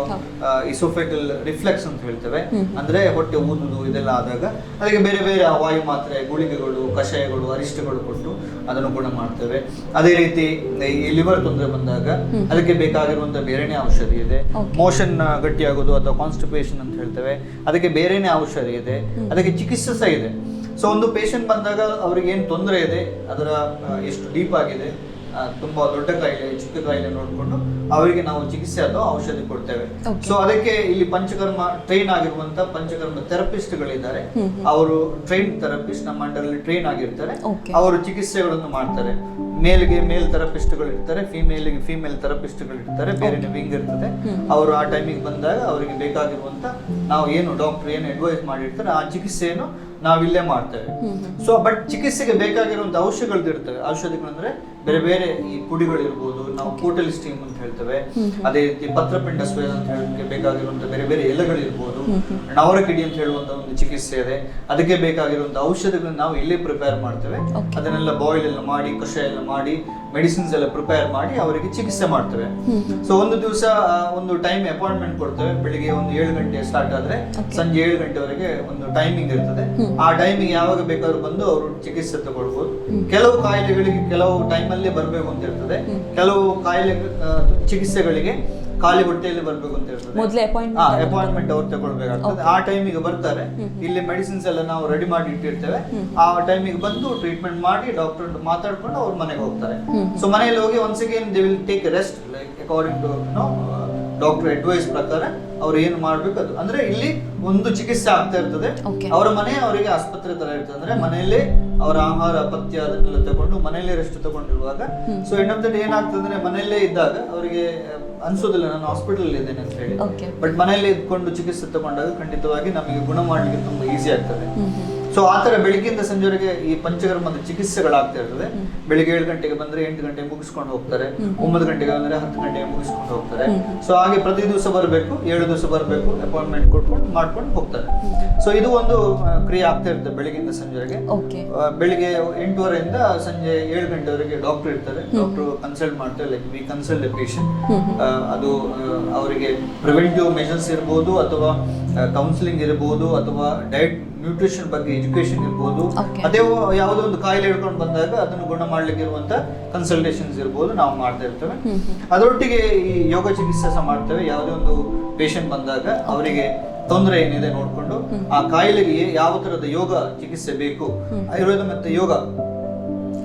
ಇಸೋಫೆಗಲ್ ರಿಫ್ಲೆಕ್ಸ್ ಅಂತ ಹೇಳ್ತೇವೆ, ಅಂದ್ರೆ ಹೊಟ್ಟೆ ಊದುದು ಇದೆಲ್ಲ ಆದಾಗ ಅದಕ್ಕೆ ಬೇರೆ ಬೇರೆ ವಾಯು ಮಾತ್ರೆ, ಗುಳಿಗೆಗಳು, ಕಷಾಯಗಳು, ಅರಿಷ್ಟಗಳು ಕೊಟ್ಟು ಅದನ್ನು ಗುಣ ಮಾಡ್ತೇವೆ. ಅದೇ ರೀತಿ ಈ ಲಿವರ್ ತೊಂದರೆ ಬಂದಾಗ ಅದಕ್ಕೆ ಬೇಕಾಗಿರುವಂತ ಬೇರೆನೆ ಔಷಧಿ ಇದೆ. ಮೋಷನ್ ಗಟ್ಟಿಯಾಗೋದು ಅಥವಾ ಕಾನ್ಸ್ಟಿಪೇಷನ್ ಅಂತ ಹೇಳ್ತೇವೆ, ಅದಕ್ಕೆ ಬೇರೆನೆ ಔಷಧಿ ಇದೆ, ಅದಕ್ಕೆ ಚಿಕಿತ್ಸೆ ಸಹ ಇದೆ. ಸೊ ಒಂದು ಪೇಷಂಟ್ ಬಂದಾಗ ಅವ್ರಿಗೆ ಏನು ತೊಂದರೆ ಇದೆ, ಅದರ ಎಷ್ಟು ಡೀಪ್ ಆಗಿದೆ, ತುಂಬಾ ದೊಡ್ಡ ಕಾಯಿಲೆ, ಚಿಕ್ಕ ಕಾಯಿಲೆ ನೋಡಿಕೊಂಡು ಅವರಿಗೆ ನಾವು ಚಿಕಿತ್ಸೆ ಅಥವಾ ಔಷಧಿ ಕೊಡ್ತೇವೆ. ಸೊ ಅದಕ್ಕೆ ಇಲ್ಲಿ ಪಂಚಕರ್ಮ ಟ್ರೈನ್ ಆಗಿರುವಂತ ಪಂಚಕರ್ಮ ಥೆರಪಿಸ್ಟ್ಗಳಿದ್ದಾರೆ. ಅವರು ಟ್ರೈನ್ ಥೆರಪಿಸ್ಟ್ ನಮ್ಮ ಅಂಡರಲ್ಲಿ ಟ್ರೈನ್ ಆಗಿರ್ತಾರೆ. ಅವರು ಚಿಕಿತ್ಸೆಗಳನ್ನು ಮಾಡ್ತಾರೆ. ಮೇಲ್ಗೆ ಮೇಲ್ ಥೆರಪಿಸ್ಟ್ಗಳು ಇರ್ತಾರೆ, ಫಿಮೇಲ್ಗೆ ಫಿಮೇಲ್ ಥೆರಪಿಸ್ಟ್ಗಳು ಇರ್ತಾರೆ, ಬೇರೆ ವಿಂಗ್ ಇರ್ತದೆ. ಅವರು ಆ ಟೈಮಿಗೆ ಬಂದಾಗ ಅವರಿಗೆ ಬೇಕಾಗಿರುವಂತ ನಾವು ಏನು ಡಾಕ್ಟರ್ ಏನು ಅಡ್ವೈಸ್ ಮಾಡಿರ್ತಾರೆ ಆ ಚಿಕಿತ್ಸೆಯನ್ನು ನಾವಿಲ್ಲೇ ಮಾಡ್ತೇವೆ. ಸೊ ಬಟ್ ಚಿಕಿತ್ಸೆಗೆ ಬೇಕಾಗಿರುವಂತ ಔಷಧಿಗಳು ಅಂದ್ರೆ ಬೇರೆ ಬೇರೆ ಈ ಪುಡಿಗಳಿರ್ಬೋದು, ನಾವು ಕೂಟಲ್ ಸ್ಟೀಮ್ ಅಂತ ಹೇಳ್ತೇವೆ. ಅದೇ ರೀತಿ ಪತ್ರಪಿಂಡ ಸ್ವೇದ ಅಂತ ಹೇಳಕ್ಕೆ ಬೇಕಾಗಿರುವಂತ ಬೇರೆ ಬೇರೆ ಎಲೆಗಳಿರ್ಬೋದು, ನವರಕಿಡಿ ಅಂತ ಹೇಳುವಂತ ಒಂದು ಚಿಕಿತ್ಸೆ ಇದೆ. ಅದಕ್ಕೆ ಬೇಕಾಗಿರುವಂತ ಔಷಧಿಗಳನ್ನ ನಾವು ಇಲ್ಲೇ ಪ್ರಿಪೇರ್ ಮಾಡ್ತೇವೆ. ಅದನ್ನೆಲ್ಲ ಬಾಯ್ಲ್ ಎಲ್ಲ ಮಾಡಿ, ಕಷಾಯ ಎಲ್ಲ ಮಾಡಿ, ಮೆಡಿಸಿನ್ಸ್ ಎಲ್ಲ ಪ್ರಿಪೇರ್ ಮಾಡಿ ಅವರಿಗೆ ಚಿಕಿತ್ಸೆ ಮಾಡ್ತೇವೆ. ಸೊ ಒಂದು ದಿವಸ ಒಂದು ಟೈಮ್ ಅಪಾಯಿಂಟ್ಮೆಂಟ್ ಕೊಡ್ತೇವೆ. ಬೆಳಿಗ್ಗೆ ಒಂದು 7 ಗಂಟೆ ಸ್ಟಾರ್ಟ್ ಆದ್ರೆ ಸಂಜೆ 7 ಗಂಟೆವರೆಗೆ ಒಂದು ಟೈಮಿಂಗ್ ಇರ್ತದೆ. ಆ ಟೈಮಿಗೆ ಯಾವಾಗ ಬೇಕಾದ್ರೂ ಬಂದು ಅವರು ಚಿಕಿತ್ಸೆ ತಗೊಳ್ಬಹುದು. ಕೆಲವು ಕಾಯಿಲೆಗಳಿಗೆ ಕೆಲವು ಟೈಮಲ್ಲೇ ಬರ್ಬೇಕು ಅಂತ ಇರ್ತದೆ, ಕೆಲವು ಕಾಯಿಲೆ ಚಿಕಿತ್ಸೆಗಳಿಗೆ ಖಾಲಿ ಹೊಟ್ಟೆಯಲ್ಲಿ ಬರ್ಬೇಕು ಅಂತ ಇರ್ತದೆ. ಅಪಾಯಿಂಟ್ಮೆಂಟ್ ಅವ್ರು ತಗೊಳ್ಬೇಕಾಗ್ತದೆ. ಆ ಟೈಮಿಗೆ ಬರ್ತಾರೆ. ಇಲ್ಲಿ ಮೆಡಿಸಿನ್ಸ್ ಎಲ್ಲ ನಾವು ರೆಡಿ ಮಾಡಿ ಇಟ್ಟಿರ್ತೇವೆ. ಆ ಟೈಮಿಗೆ ಬಂದು ಟ್ರೀಟ್ಮೆಂಟ್ ಮಾಡಿ ಡಾಕ್ಟರ್ ಮಾತಾಡ್ಕೊಂಡು ಅವ್ರ ಮನೆಗೆ ಹೋಗ್ತಾರೆ. ಸೊ ಮನೆಯಲ್ಲಿ ಹೋಗಿ once again they will take rest like according to doctor advice ಪ್ರಕಾರ ಅವ್ರು ಏನು ಮಾಡ್ಬೇಕು ಅದು. ಅಂದ್ರೆ ಇಲ್ಲಿ ಒಂದು ಚಿಕಿತ್ಸೆ ಆಗ್ತಾ ಇರ್ತದೆ. ಅವರ ಮನೆ ಅವರಿಗೆ ಆಸ್ಪತ್ರೆ ತರ ಇರ್ತದೆ. ಅಂದ್ರೆ ಮನೆಯಲ್ಲೇ ಅವರ ಆಹಾರ ಪಥ್ಯ ಅದನ್ನೆಲ್ಲ ತಗೊಂಡು ಮನೆಯಲ್ಲೇ ರೆಸ್ಟ್ ತಗೊಂಡಿರುವಾಗ, so end of the day ಏನಾಗ್ತದೆ ಅಂದ್ರೆ ಮನೆಯಲ್ಲೇ ಇದ್ದಾಗ ಅವರಿಗೆ ಅನ್ಸೋದಿಲ್ಲ ನಾನು ಹಾಸ್ಪಿಟಲ್ ಇದ್ದೇನೆ ಅಂತ ಹೇಳಿ. ಬಟ್ ಮನೆಯಲ್ಲೇ ಇದ್ಕೊಂಡು ಚಿಕಿತ್ಸೆ ತಗೊಂಡಾಗ ಖಂಡಿತವಾಗಿ ನಮಗೆ ಗುಣ ಮಾಡ್ಲಿಕ್ಕೆ ತುಂಬಾ ಈಸಿ ಆಗ್ತದೆ. ಸೊ ಆತರ ಬೆಳಿಗ್ಗೆಯಿಂದ ಸಂಜೆವರೆಗೆ ಈ ಪಂಚಕರ್ಮದ ಚಿಕಿತ್ಸೆಗಳಾಗ್ತಾ ಇರ್ತದೆ. ಬೆಳಿಗ್ಗೆ 7 ಗಂಟೆಗೆ ಬಂದ್ರೆ 8 ಗಂಟೆಗೆ ಮುಗಿಸ್ಕೊಂಡು ಹೋಗ್ತಾರೆ, 9 ಗಂಟೆಗೆ ಬಂದ್ರೆ 10 ಗಂಟೆಗೆ ಮುಗಿಸ್ಕೊಂಡು ಹೋಗ್ತಾರೆ. ಸೊ ಹಾಗೆ ಪ್ರತಿ ದಿವಸ ಬರಬೇಕು, 7 ದಿವಸ ಬರಬೇಕು, ಅಪಾಯಿಂಟ್ಮೆಂಟ್ ಕೊಟ್ಕೊಂಡು ಮಾಡ್ಕೊಂಡು ಹೋಗ್ತಾರೆ. ಸೊ ಇದು ಒಂದು ಕ್ರಿಯೆ ಆಗ್ತಾ ಇರ್ತದೆ ಬೆಳಿಗ್ಗೆಯಿಂದ ಸಂಜೆವರೆಗೆ. ಬೆಳಿಗ್ಗೆ 8:30 ಇಂದ ಸಂಜೆ 7 ಗಂಟೆವರೆಗೆ ಡಾಕ್ಟರ್ ಇರ್ತಾರೆ. ಡಾಕ್ಟರ್ ಕನ್ಸಲ್ಟ್ ಮಾಡ್ತಾರೆ, ಲೈಕ್ ವಿ ಕನ್ಸಲ್ಟ್ ಪೇಷಂಟ್. ಅದು ಅವರಿಗೆ ಪ್ರಿವೆಂಟಿವ್ ಮೆಷರ್ಸ್ ಇರ್ಬೋದು, ಅಥವಾ ಕೌನ್ಸಿಲಿಂಗ್ ಇರ್ಬೋದು, ಅಥವಾ ಡಯಟ್ ನ್ಯೂಟ್ರಿಷನ್ ಬಗ್ಗೆ ಎಜುಕೇಶನ್ ಇರ್ಬೋದು, ಅದೇ ಯಾವುದೋ ಒಂದು ಕಾಯಿಲೆ ಹಿಡ್ಕೊಂಡು ಬಂದಾಗ ಅದನ್ನು ಗುಣ ಮಾಡ್ಲಿಕ್ಕೆ ಇರುವಂತ ಕನ್ಸಲ್ಟೇಷನ್ಸ್ ಇರ್ಬೋದು, ನಾವು ಮಾಡ್ತಾ ಇರ್ತೇವೆ. ಅದರೊಟ್ಟಿಗೆ ಈ ಯೋಗ ಚಿಕಿತ್ಸೆ ಸಹ ಮಾಡ್ತೇವೆ. ಯಾವುದೇ ಒಂದು ಪೇಷಂಟ್ ಬಂದಾಗ ಅವರಿಗೆ ತೊಂದರೆ ಏನಿದೆ ನೋಡ್ಕೊಂಡು ಆ ಕಾಯಿಲೆಗೆ ಯಾವ ತರದ ಯೋಗ ಚಿಕಿತ್ಸೆ ಬೇಕು, ಆಯುರ್ವೇದ ಮತ್ತೆ ಯೋಗ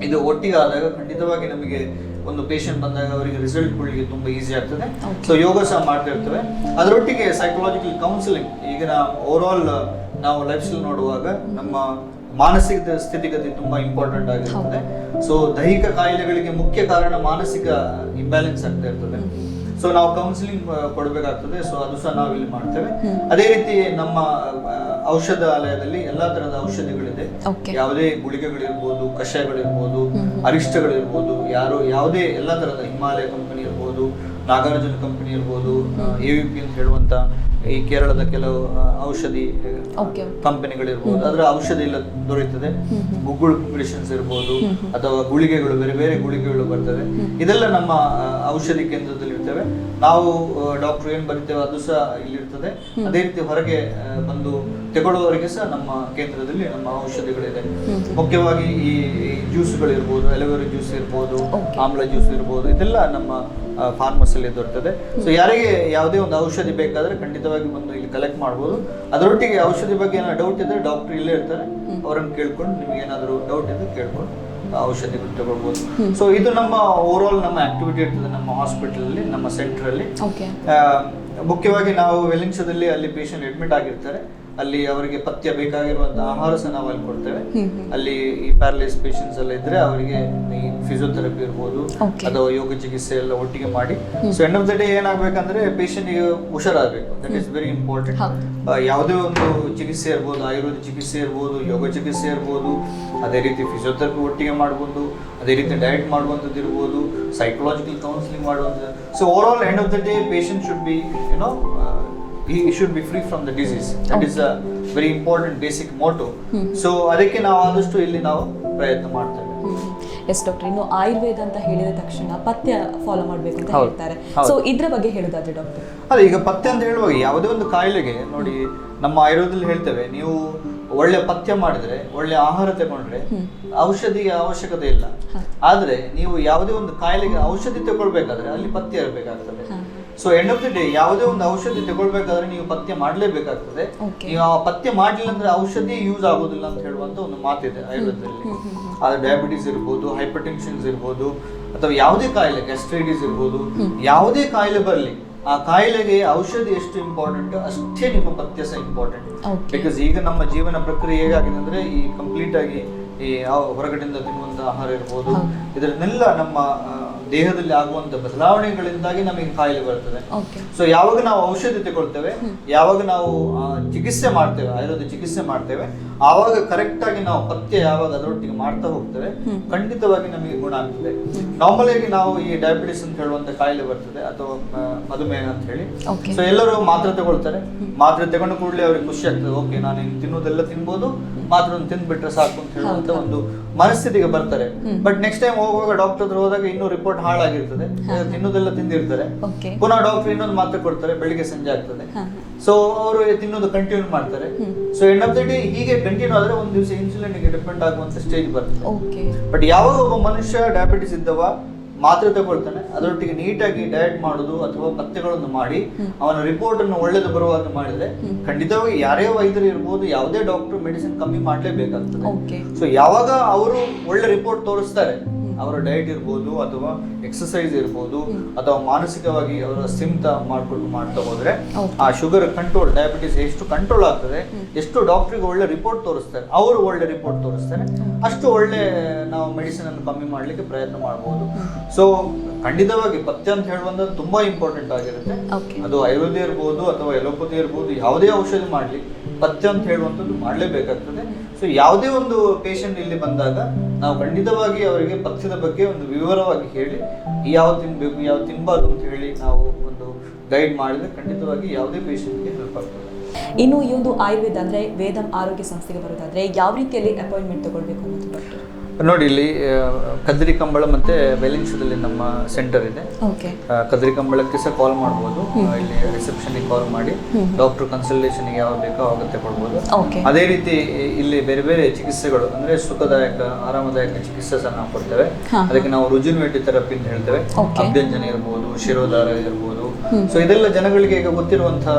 ಇದು ಒಟ್ಟಿಗೆ ಆದಾಗ ಖಂಡಿತವಾಗಿ ನಮಗೆ ಒಂದು ಪೇಷಂಟ್ ಬಂದಾಗ ಅವರಿಗೆ ರಿಸಲ್ಟ್ ಕೊಡ್ಲಿಕ್ಕೆ ತುಂಬಾ ಈಸಿ ಆಗ್ತದೆ. ಸೊ ಯೋಗ ಸಹ ಮಾಡ್ತಾ ಇರ್ತೇವೆ. ಅದರೊಟ್ಟಿಗೆ ಸೈಕಲಾಜಿಕಲ್ ಕೌನ್ಸಿಲಿಂಗ್. ಈಗಿನ ಓವರ್ ಆಲ್ ನಾವು ಲೈಫ್ ಸ್ಟೈಲ್ ನೋಡುವಾಗ ನಮ್ಮ ಮಾನಸಿಕ ಸ್ಥಿತಿಗತಿ ತುಂಬಾ ಇಂಪಾರ್ಟೆಂಟ್ ಆಗಿರ್ತದೆ. ಸೊ ದೈಹಿಕ ಕಾಯಿಲೆಗಳಿಗೆ ಮುಖ್ಯ ಕಾರಣ ಮಾನಸಿಕ ಇಂಬ್ಯಾಲೆನ್ಸ್ ಆಗ್ತಾ ಇರ್ತದೆ. ಸೊ ನಾವು ಕೌನ್ಸಿಲಿಂಗ್ ಕೊಡಬೇಕಾಗ್ತದೆ. ಸೊ ಅದು ಸಹ ನಾವು ಇಲ್ಲಿ ಮಾಡ್ತೇವೆ. ಅದೇ ರೀತಿ ನಮ್ಮ ಔಷಧಾಲಯದಲ್ಲಿ ಎಲ್ಲಾ ತರದ ಔಷಧಿಗಳಿದೆ. ಯಾವುದೇ ಗುಳಿಗೆಗಳಿರ್ಬೋದು, ಕಷಾಯಗಳಿರ್ಬೋದು, ಅರಿಷ್ಟಗಳಿರ್ಬೋದು, ಯಾವುದೇ ಎಲ್ಲಾ ತರದ ಹಿಮಾಲಯ ಕಂಪನಿ ಇರ್ಬೋದು, ನಾಗಾರ್ಜುನ ಕಂಪನಿ ಇರ್ಬೋದು, AVP ಅಂತ ಹೇಳುವಂತ ಈ ಕೇರಳದ ಕೆಲವು ಔಷಧಿ ಕಂಪನಿಗಳಿರ್ಬೋದು, ಅದರ ಔಷಧಿ ಎಲ್ಲ ದೊರೆಯುತ್ತದೆ. ಗುಗ್ಗುಳು ಮೆಡಿಸಿನ್ಸ್ ಇರ್ಬೋದು, ಅಥವಾ ಗುಳಿಗೆಗಳು, ಬೇರೆ ಬೇರೆ ಗುಳಿಗೆಗಳು ಬರ್ತದೆ. ಇದೆಲ್ಲ ನಮ್ಮ ಔಷಧಿ ಕೇಂದ್ರದಲ್ಲಿ ಇರ್ತವೆ. ನಾವು ಡಾಕ್ಟರ್ ಏನ್ ಬರೀತೇವೆ ಅದು ಸಹ ಇಲ್ಲಿರ್ತದೆ. ಅದೇ ರೀತಿ ಹೊರಗೆ ಬಂದು ತಗೊಳ್ಳುವವರಿಗೆ ಸಹ ನಮ್ಮ ಕೇಂದ್ರದಲ್ಲಿ ನಮ್ಮ ಔಷಧಿಗಳಿದೆ. ಮುಖ್ಯವಾಗಿ ಈ ಜ್ಯೂಸ್ಗಳಿರ್ಬೋದು, ಎಲೋವೆರಾ ಜ್ಯೂಸ್ ಇರ್ಬೋದು, ಆಮ್ಲ ಜ್ಯೂಸ್ ಇರ್ಬೋದು, ಇದೆಲ್ಲ ನಮ್ಮ ಫಾರ್ಮಸಿಯಲ್ಲಿ ದೊರೆತದೆ. ಸೊ ಯಾರಿಗೆ ಯಾವುದೇ ಒಂದು ಔಷಧಿ ಬೇಕಾದ್ರೆ ಖಂಡಿತವಾಗಿ ಬಂದು ಇಲ್ಲಿ ಕಲೆಕ್ಟ್ ಮಾಡ್ಬೋದು. ಅದರೊಟ್ಟಿಗೆ ಔಷಧಿ ಬಗ್ಗೆ ಏನಾದ್ರು ಡೌಟ್ ಇದ್ರೆ ಡಾಕ್ಟರ್ ಇಲ್ಲೇ ಇರ್ತಾರೆ. ಅವರನ್ನು ಕೇಳ್ಕೊಂಡು ನಿಮ್ಗೆ ಏನಾದರೂ ಡೌಟ್ ಇದ್ರೆ ಕೇಳ್ಕೊಂಡು ಔಷಧಿಗಳು ತಗೊಳ್ಬೋದು. ಸೊ ಇದು ನಮ್ಮ ಓವರ್ ಆಲ್ ನಮ್ಮ ಆಕ್ಟಿವಿಟಿ ಇರ್ತದೆ ನಮ್ಮ ಹಾಸ್ಪಿಟಲ್ ಅಲ್ಲಿ, ನಮ್ಮ ಸೆಂಟರ್ ಅಲ್ಲಿ. ಮುಖ್ಯವಾಗಿ ನಾವು ವೆಲ್ಲಿಂಗ್ಸದಲ್ಲಿ ಅಲ್ಲಿ ಪೇಷಂಟ್ ಅಡ್ಮಿಟ್ ಆಗಿರ್ತಾರೆ. ಅಲ್ಲಿ ಅವರಿಗೆ ಪಥ್ಯ ಬೇಕಾಗಿರುವಂತಹ ಆಹಾರ ಸಹ ನಾವು ಅಲ್ಲಿ ಕೊಡ್ತೇವೆ. ಅಲ್ಲಿ ಈ ಪ್ಯಾರಲೈಸ್ ಪೇಷಂಟ್ಸ್ ಎಲ್ಲ ಇದ್ರೆ ಅವರಿಗೆ ಈ ಫಿಸಿಯೋಥೆರಪಿ ಇರ್ಬೋದು ಅಥವಾ ಯೋಗ ಚಿಕಿತ್ಸೆ ಎಲ್ಲ ಒಟ್ಟಿಗೆ ಮಾಡಿ. So end of the day ಏನಾಗಬೇಕಂದ್ರೆ ಪೇಷಂಟ್ಗೆ ಹುಷಾರಾಗಬೇಕು. That is very important. ಯಾವುದೇ ಒಂದು ಚಿಕಿತ್ಸೆ ಇರ್ಬೋದು, ಆಯುರ್ವೇದ ಚಿಕಿತ್ಸೆ ಇರ್ಬೋದು, ಯೋಗ ಚಿಕಿತ್ಸೆ ಇರ್ಬೋದು, ಅದೇ ರೀತಿ ಫಿಸಿಯೋಥೆರಪಿ ಒಟ್ಟಿಗೆ ಮಾಡ್ಬೋದು, ಅದೇ ರೀತಿ ಡಯಟ್ ಮಾಡುವಂಥದ್ದು ಇರ್ಬೋದು, ಸೈಕಲಾಜಿಕಲ್ ಕೌನ್ಸಿಲಿಂಗ್ ಮಾಡುವಂಥದ್ದು. So over all end of the day patient should be he should be free from the disease. That is a very important basic motto. So ಅದಕ್ಕೆ ನಾವು ಆದಷ್ಟು ಇಲ್ಲಿ ನಾವು ಪ್ರಯತ್ನ ಮಾಡ್ತೇವೆ. ಎಸ್ ಡಾಕ್ಟರ್, ಇನ್ನು ಆಯುರ್ವೇದ ಅಂತ ಹೇಳಿದ ತಕ್ಷಣ ಪಥ್ಯ ಫಾಲೋ ಮಾಡಬೇಕು ಅಂತ ಹೇಳ್ತಾರೆ. ಸೊ ಇದ್ರ ಬಗ್ಗೆ ಹೇಳೋದಾದ್ರೆ ಡಾಕ್ಟರ್? ಅದೇ ಈಗ ಪಥ್ಯ ಅಂತ ಹೇಳುವಾಗ ಯಾವುದೇ ಒಂದು ಕಾಯಿಲೆಗೆ ನೋಡಿ, ನಮ್ಮ ಆಯುರ್ವೇದದಲ್ಲಿ ಹೇಳ್ತೇವೆ, ನೀವು ಒಳ್ಳೆ ಪಥ್ಯ ಮಾಡಿದ್ರೆ, ಒಳ್ಳೆ ಆಹಾರ ತಗೊಂಡ್ರೆ ಔಷಧಿಯ ಅವಶ್ಯಕತೆ ಇಲ್ಲ. ಆದ್ರೆ ನೀವು ಯಾವುದೇ ಒಂದು ಕಾಯಿಲೆಗೆ ಔಷಧಿ ತಗೊಳ್ಬೇಕಾದ್ರೆ ಅಲ್ಲಿ ಪಥ್ಯ ಇರಬೇಕಾಗ್ತದೆ. So end of the day ಯಾವುದೇ ಒಂದು ಔಷಧಿ ತಗೊಳ್ಬೇಕಾದ್ರೆ ನೀವು ಪಥ್ಯ ಮಾಡಲೇಬೇಕಾಗ್ತದೆ. ನೀವು ಆ ಪಥ್ಯ ಮಾಡಲಿಲ್ಲ ಅಂದ್ರೆ ಔಷಧಿ ಯೂಸ್ ಆಗೋದಿಲ್ಲ ಅಂತ ಹೇಳುವಂತ ಒಂದು ಮಾತಿದೆ ಆಯುರ್ವೇದದಲ್ಲಿ. ಅದು ಡಯಾಬಿಟಿಸ್ ಇರ್ಬೋದು, ಹೈಪರ್ ಟೆನ್ಷನ್ಸ್ ಇರ್ಬೋದು, ಅಥವಾ ಯಾವುದೇ ಕಾಯಿಲೆ, ಗ್ಯಾಸ್ಟ್ರೈಟಿಸ್ ಇರ್ಬೋದು, ಯಾವುದೇ ಕಾಯಿಲೆ ಬರಲಿ, ಆ ಕಾಯಿಲೆಗೆ ಔಷಧಿ ಎಷ್ಟು ಇಂಪಾರ್ಟೆಂಟ್ ಅಷ್ಟೇ ನಿಮ್ಮ ಪಥ್ಯ ಸಹ ಇಂಪಾರ್ಟೆಂಟ್. ಬಿಕಾಸ್ ಈಗ ನಮ್ಮ ಜೀವನ ಪ್ರಕ್ರಿಯೆ ಹೇಗಾಗಿದೆ ಅಂದ್ರೆ ಈ ಕಂಪ್ಲೀಟ್ ಆಗಿ ಈ ಹೊರಗಡೆಯಿಂದ ತಿನ್ನುವಂತ ಆಹಾರ ಇರ್ಬೋದು, ಇದನ್ನೆಲ್ಲ ನಮ್ಮ ದೇಹದಲ್ಲಿ ಆಗುವಂತ ಬದಲಾವಣೆಗಳಿಂದಾಗಿ ನಮಗೆ ಕಾಯಿಲೆ ಬರ್ತದೆ. ಸೊ ಯಾವಾಗ ನಾವು ಔಷಧಿ ತಗೊಳ್ತೇವೆ, ಯಾವಾಗ ನಾವು ಚಿಕಿತ್ಸೆ ಮಾಡ್ತೇವೆ, ಆಯುರ್ವೇದ ಚಿಕಿತ್ಸೆ ಮಾಡ್ತೇವೆ, ಆವಾಗ ಕರೆಕ್ಟ್ ಆಗಿ ನಾವು ಪಥ್ಯ ಯಾವಾಗ ಅದರೊಟ್ಟಿಗೆ ಮಾಡ್ತಾ ಹೋಗ್ತೇವೆ, ಖಂಡಿತವಾಗಿ ನಮಗೆ ಗುಣ ಆಗ್ತದೆ. ನಾರ್ಮಲ್ ಆಗಿ ನಾವು ಈ ಡಯಾಬಿಟಿಸ್ ಅಂತ ಹೇಳುವಂತ ಕಾಯಿಲೆ ಬರ್ತದೆ, ಅಥವಾ ಮಧುಮೇಹ ಅಂತ ಹೇಳಿ. ಸೊ ಎಲ್ಲರೂ ಮಾತ್ರೆ ತಗೊಳ್ತಾರೆ, ಮಾತ್ರೆ ತಗೊಂಡು ಕೂಡಲೇ ಅವ್ರಿಗೆ ಖುಷಿ ಆಗ್ತದೆ, ಓಕೆ ನಾನು ಇನ್ನು ತಿನ್ನೋದೆಲ್ಲ ತಿನ್ಬೋದು, ಮಾತ್ರ ಒಂದು ತಿಂದ್ಬಿಟ್ರೆ ಸಾಕು ಅಂತ ಹೇಳುವಂತ ಒಂದು ಮನಸ್ಥಿತಿಗೆ ಬರ್ತಾರೆ. ಬಟ್ ನೆಕ್ಸ್ಟ್ ಟೈಮ್ ಹೋಗುವಾಗ ಡಾಕ್ಟರ್ ಹತ್ರ ಹೋದಾಗ ಇನ್ನೂ ರಿಪೋರ್ಟ್ ಹಾಳಾಗಿರ್ತದೆ, ತಿನ್ನೋದೆಲ್ಲ ತಿಂದಿರ್ತಾರೆ. ಪುನಃ ಡಾಕ್ಟರ್ ಇನ್ನೊಂದು ಮಾತ್ರೆ ಕೊಡ್ತಾರೆ, ಬೆಳಿಗ್ಗೆ ಸಂಜೆ ಆಗ್ತದೆ. ಸೊ ಅವರು ತಿನ್ನೋದು ಕಂಟಿನ್ಯೂ ಮಾಡ್ತಾರೆ. So end of the day ಹೀಗೆ ಕಂಟಿನ್ಯೂ ಆದ್ರೆ ಒಂದು ದಿವಸ ಇನ್ಸುಲಿನ್ ಗೆ ಡಿಪೆಂಡ್ ಆಗುವಂತ ಸ್ಟೇಜ್ ಬರ್ತದೆ. ಬಟ್ ಯಾವಾಗ ಒಬ್ಬ ಮನುಷ್ಯ ಡಯಾಬಿಟಿಸ್ ಇದ್ದವ ಮಾತ್ರೆ ತಗೊಳ್ತಾನೆ, ಅದರೊಟ್ಟಿಗೆ ನೀಟಾಗಿ ಡಯಟ್ ಮಾಡುದು ಅಥವಾ ಪಥ್ಯಗಳನ್ನು ಮಾಡಿ ಅವನ ರಿಪೋರ್ಟ್ ಅನ್ನು ಒಳ್ಳೇದು ಬರುವಾಗ ಮಾಡಿದ್ರೆ ಖಂಡಿತವಾಗಿ ಯಾರೇ ವೈದ್ಯರು ಇರ್ಬೋದು, ಯಾವುದೇ ಡಾಕ್ಟರ್ ಮೆಡಿಸಿನ್ ಕಮ್ಮಿ ಮಾಡ್ಲೇಬೇಕಾಗ್ತದೆ. ಸೊ ಯಾವಾಗ ಅವರು ಒಳ್ಳೆ ರಿಪೋರ್ಟ್ ತೋರಿಸ್ತಾರೆ, ಅವರ ಡಯಟ್ ಇರ್ಬೋದು ಅಥವಾ ಎಕ್ಸಸೈಸ್ ಇರ್ಬೋದು ಅಥವಾ ಮಾನಸಿಕವಾಗಿ ಅವರ ಸಿಮ್ತ ಮಾಡ್ತಾ ಹೋದ್ರೆ ಆ ಶುಗರ್ ಕಂಟ್ರೋಲ್, ಡಯಾಬಿಟಿಸ್ ಎಷ್ಟು ಕಂಟ್ರೋಲ್ ಆಗ್ತದೆ, ಎಷ್ಟು ಡಾಕ್ಟರ್ಗೆ ಒಳ್ಳೆ ರಿಪೋರ್ಟ್ ತೋರಿಸ್ತಾರೆ, ಅವರು ಒಳ್ಳೆ ರಿಪೋರ್ಟ್ ತೋರಿಸ್ತಾರೆ, ಅಷ್ಟು ಒಳ್ಳೆ ನಾವು ಮೆಡಿಸಿನ್ ಅನ್ನು ಕಮ್ಮಿ ಮಾಡ್ಲಿಕ್ಕೆ ಪ್ರಯತ್ನ ಮಾಡಬಹುದು. ಸೊ ಖಂಡಿತವಾಗಿ ಪಥ್ಯ ಅಂತ ಹೇಳುವಂಥದ್ದು ತುಂಬಾ ಇಂಪಾರ್ಟೆಂಟ್ ಆಗಿರುತ್ತೆ. ಅದು ಆಯುರ್ವೇದ ಇರ್ಬೋದು ಅಥವಾ ಎಲೋಪತಿ ಇರ್ಬೋದು, ಯಾವುದೇ ಔಷಧಿ ಮಾಡ್ಲಿ ಪಥ್ಯ ಅಂತ ಹೇಳುವಂಥದ್ದು ಮಾಡಲೇಬೇಕಾಗ್ತದೆ. ಸೊ ಯಾವುದೇ ಒಂದು ಪೇಷಂಟ್ ಇಲ್ಲಿ ಬಂದಾಗ ನಾವು ಖಂಡಿತವಾಗಿ ಅವರಿಗೆ ಪಥ್ಯದ ಬಗ್ಗೆ ಒಂದು ವಿವರವಾಗಿ ಹೇಳಿ ಯಾವ ತಿನ್ಬೇಕು, ಯಾವ ತಿನ್ಬಾರ್ದು ಅಂತ ಹೇಳಿ ನಾವು ಒಂದು ಗೈಡ್ ಮಾಡಿದ್ರೆ ಖಂಡಿತವಾಗಿ ಯಾವುದೇ ಪೇಷಂಟ್ಗೆ ಹೆಲ್ಪ್ ಆಗ್ತದೆ. ಇನ್ನು ಈ ಒಂದು ಆಯುರ್ವೇದ ಅಂದ್ರೆ ವೇದಂ ಆರೋಗ್ಯ ಸಂಸ್ಥೆಗೆ ಬರೋದಾದ್ರೆ ಯಾವ ರೀತಿಯಲ್ಲಿ ಅಪಾಯಿಂಟ್ಮೆಂಟ್ ತಗೊಳ್ಬೇಕು ಅನ್ನೋದು ಡಾಕ್ಟರ್? ನೋಡಿ, ಇಲ್ಲಿ ಕದ್ರಿ ಕಂಬಳ ಮತ್ತೆ ವೆಲಿಂಗ್ಸದಲ್ಲಿ ನಮ್ಮ ಸೆಂಟರ್ ಇದೆ. ಕದ್ರಿ ಕಂಬಳಕ್ಕೆ ಸಹ ಕಾಲ್ ಮಾಡ್ಬೋದು, ಇಲ್ಲಿ ರಿಸೆಪ್ಷನ್ ಕಾಲ್ ಮಾಡಿ ಡಾಕ್ಟರ್ ಕನ್ಸಲ್ಟೇಷನ್ ಯಾವ ಬೇಕೋ ಅವಾಗ ತಗೊಳ್ಬೋದು. ಅದೇ ರೀತಿ ಇಲ್ಲಿ ಬೇರೆ ಬೇರೆ ಚಿಕಿತ್ಸೆಗಳು ಅಂದ್ರೆ ಸುಖದಾಯಕ, ಆರಾಮದಾಯಕ ಚಿಕಿತ್ಸೆ ಸಹ ನಾವು ಕೊಡ್ತೇವೆ. ಅದಕ್ಕೆ ನಾವು ರುಜಿನ್ವೇಟಿ ಥೆರಪಿ ಅಂತ ಹೇಳ್ತೇವೆ. ಅಭ್ಯಂಜನ ಇರ್ಬೋದು, ಶಿರೋಧಾರ ಇರ್ಬೋದು. ಸೊ ಇದೆಲ್ಲ ಜನಗಳಿಗೆ ಈಗ ಗೊತ್ತಿರುವಂತಹ,